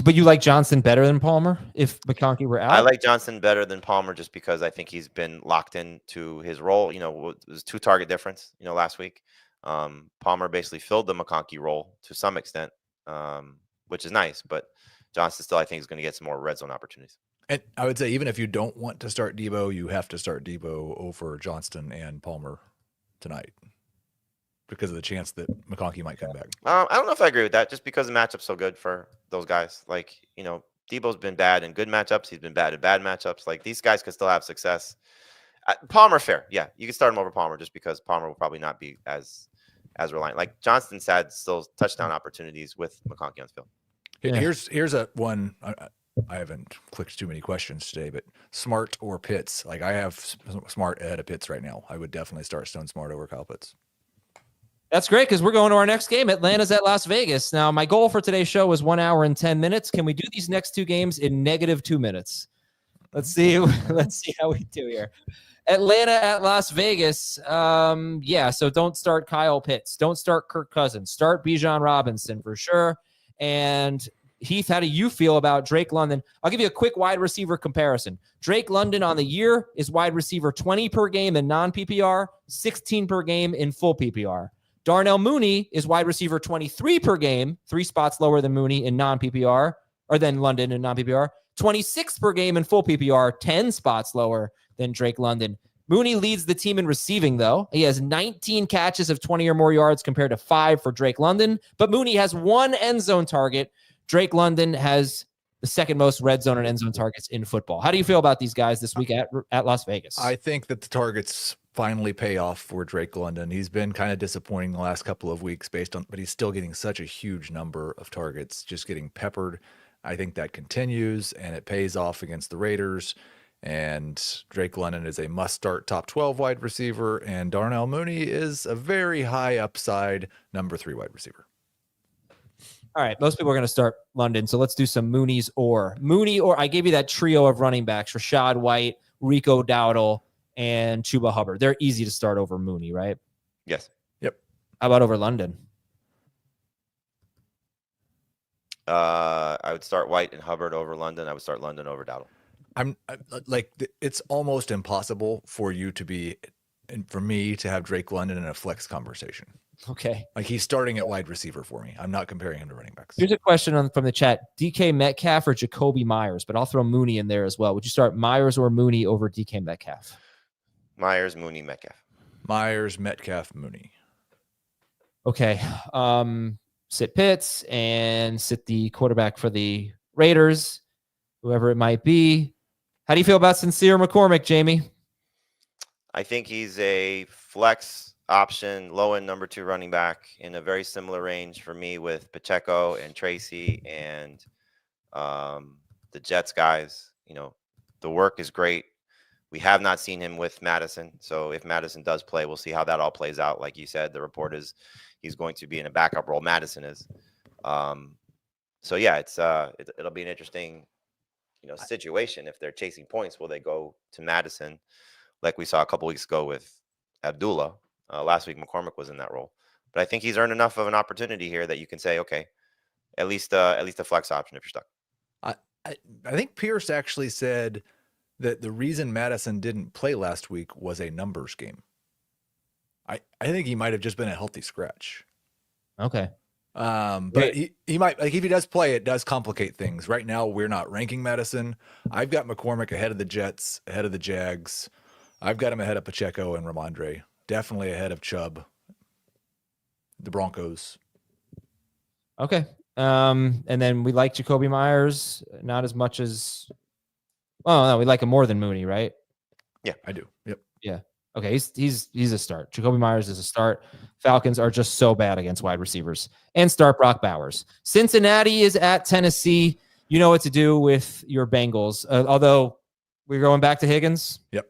S1: But you like Johnson better than Palmer if McConkey were out?
S3: I like Johnson better than Palmer just because I think he's been locked into his role. You know, it was 2 target difference, you know, last week. Palmer basically filled the McConkey role to some extent, which is nice. But Johnson still, I think, is going to get some more red zone opportunities.
S2: And I would say even if you don't want to start Debo, you have to start Debo over Johnston and Palmer tonight because of the chance that McConkey might come back.
S3: I don't know if I agree with that just because the matchup's so good for those guys. Like, you know, Debo's been bad in good matchups. He's been bad in bad matchups. Like, these guys could still have success. Palmer, fair. Yeah, you can start him over Palmer just because Palmer will probably not be as reliant. Like, Johnston's had still touchdown opportunities with McConkey on the field.
S2: Yeah. Here's a one. I haven't clicked too many questions today, but Smart or Pitts? Like, I have Smart ahead of Pitts right now. I would definitely start Stone Smart over Kyle Pitts.
S1: That's great because we're going to our next game. Atlanta's at Las Vegas. Now, my goal for today's show was 1 hour and 10 minutes. Can we do these next 2 games in -2 minutes? Let's see how we do here. Atlanta at Las Vegas. So don't start Kyle Pitts. Don't start Kirk Cousins. Start Bijan Robinson for sure. And Heath, how do you feel about Drake London? I'll give you a quick wide receiver comparison. Drake London on the year is wide receiver 20 per game in non-PPR, 16 per game in full PPR. Darnell Mooney is wide receiver 23 per game, 3 spots lower than Mooney in non-PPR, or than London in non-PPR. 26 per game in full PPR, 10 spots lower than Drake London. Mooney leads the team in receiving, though. He has 19 catches of 20 or more yards compared to 5 for Drake London. But Mooney has 1 end zone target. Drake London has the second most red zone and end zone targets in football. How do you feel about these guys this week at Las Vegas?
S2: I think that the targets finally pay off for Drake London. He's been kind of disappointing the last couple of weeks but he's still getting such a huge number of targets, just getting peppered. I think that continues and it pays off against the Raiders. And Drake London is a must-start top 12 wide receiver, and Darnell Mooney is a very high upside number 3 wide receiver.
S1: All right, most people are going to start London, so let's do some Mooney, or I gave you that trio of running backs, Rashad White, Rico Dowdle, and Chuba Hubbard. They're easy to start over Mooney, right?
S3: Yes.
S2: Yep.
S1: How about over London?
S3: I would start White and Hubbard over London. I would start London over Dowdle.
S2: It's almost impossible for you to be, and for me to have Drake London in a flex conversation.
S1: Okay.
S2: Like, he's starting at wide receiver for me. I'm not comparing him to running backs.
S1: Here's a question from the chat. DK Metcalf or Jacoby Myers, but I'll throw Mooney in there as well. Would you start Myers or Mooney over DK Metcalf?
S3: Myers, Mooney, Metcalf.
S2: Myers, Metcalf, Mooney.
S1: Okay. Sit Pitts and sit the quarterback for the Raiders, whoever it might be. How do you feel about Sincere McCormick, Jamey?
S3: I think he's a flex option, low-end number 2 running back in a very similar range for me with Pacheco and Tracy and the Jets guys. You know, the work is great. We have not seen him with Madison. So if Madison does play, we'll see how that all plays out. Like you said, the report is he's going to be in a backup role. Madison is. So yeah, it'll be an interesting, situation. If they're chasing points, will they go to Madison like we saw a couple weeks ago with Abdullah? Last week, McCormick was in that role, but I think he's earned enough of an opportunity here that you can say, okay, at least a flex option if you're stuck.
S2: I think Pierce actually said that the reason Madison didn't play last week was a numbers game. I think he might have just been a healthy scratch.
S1: Okay.
S2: But he might, like, if he does play, it does complicate things. Right now, we're not ranking Madison. I've got McCormick ahead of the Jets, ahead of the Jags. I've got him ahead of Pacheco and Ramondre. Definitely ahead of Chubb, the Broncos.
S1: Okay. And then we like Jacoby Myers, not as much as, oh no, we like him more than Mooney, right?
S2: Yeah, I do. Yep.
S1: Yeah. Okay. He's a start. Jacoby Myers is a start. Falcons are just so bad against wide receivers. And start Brock Bowers. Cincinnati is at Tennessee. You know what to do with your Bengals. Although we're going back to Higgins.
S2: Yep.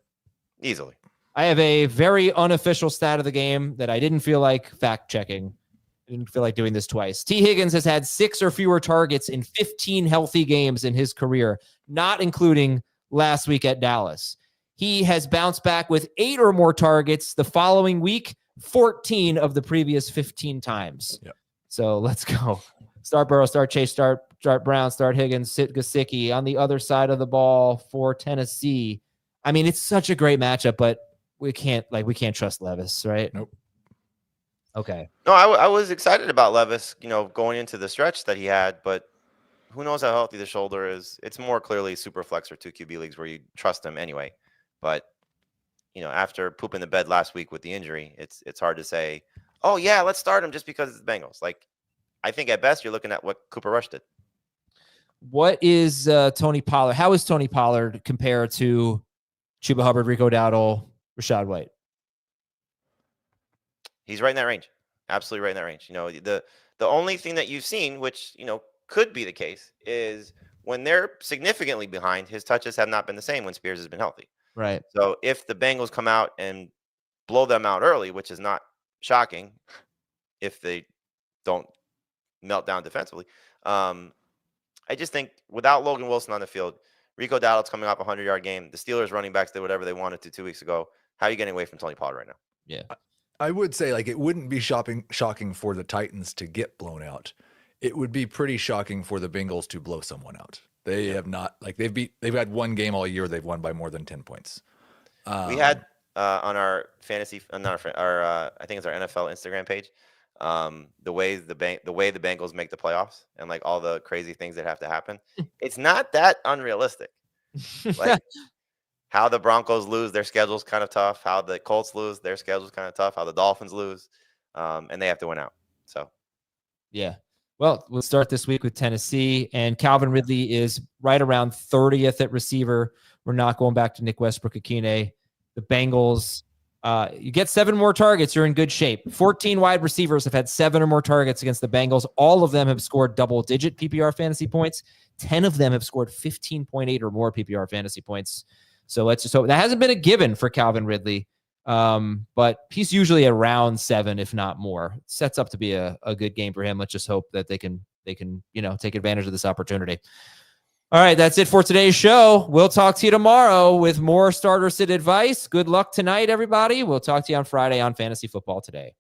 S3: Easily.
S1: I have a very unofficial stat of the game that I didn't feel like fact checking. I didn't feel like doing this twice. T. Higgins has had 6 or fewer targets in 15 healthy games in his career, not including last week at Dallas. He has bounced back with 8 or more targets the following week, 14 of the previous 15 times.
S2: Yep.
S1: So let's go. Start Burrow, start Chase, start Brown, start Higgins, sit Gesicki on the other side of the ball for Tennessee. I mean, it's such a great matchup, but we can't trust Levis, right?
S2: Nope.
S1: Okay.
S3: No, I was excited about Levis, going into the stretch that he had, but who knows how healthy the shoulder is. It's more clearly super flex or 2 QB leagues where you trust him anyway. But, after pooping the bed last week with the injury, it's hard to say, oh yeah, let's start him just because it's the Bengals. Like, I think at best you're looking at what Cooper Rush did.
S1: What is Tony Pollard? How is Tony Pollard compared to Chuba Hubbard, Rico Dowdle, Rashad White?
S3: He's right in that range. Absolutely right in that range. The only thing that you've seen, which, could be the case, is when they're significantly behind, his touches have not been the same when Spears has been healthy.
S1: Right.
S3: So if the Bengals come out and blow them out early, which is not shocking if they don't melt down defensively, I just think without Logan Wilson on the field, Rico Dowdle's coming off a 100-yard game. The Steelers running backs did whatever they wanted to 2 weeks ago. How are you getting away from Tony Pollard right now?
S1: Yeah.
S2: I would say, like, it wouldn't be shocking for the Titans to get blown out. It would be pretty shocking for the Bengals to blow someone out. They have not, like, they've had one game all year they've won by more than 10 points.
S3: We had on our fantasy, I think it's our NFL Instagram page, the way the Bengals make the playoffs and like all the crazy things that have to happen. It's not that unrealistic. Like how the Broncos lose, their schedule's kind of tough. How the Colts lose, their schedule's kind of tough. How the Dolphins lose, and they have to win out. So,
S1: yeah. Well, we'll start this week with Tennessee, and Calvin Ridley is right around 30th at receiver. We're not going back to Nick Westbrook-Akine. The Bengals, you get 7 more targets, you're in good shape. 14 wide receivers have had 7 or more targets against the Bengals. All of them have scored double-digit PPR fantasy points. 10 of them have scored 15.8 or more PPR fantasy points. So let's just hope that hasn't been a given for Calvin Ridley. But he's usually around 7, if not more. It sets up to be a good game for him. Let's just hope that they can take advantage of this opportunity. All right, that's it for today's show. We'll talk to you tomorrow with more starter sit advice. Good luck tonight, everybody. We'll talk to you on Friday on Fantasy Football Today.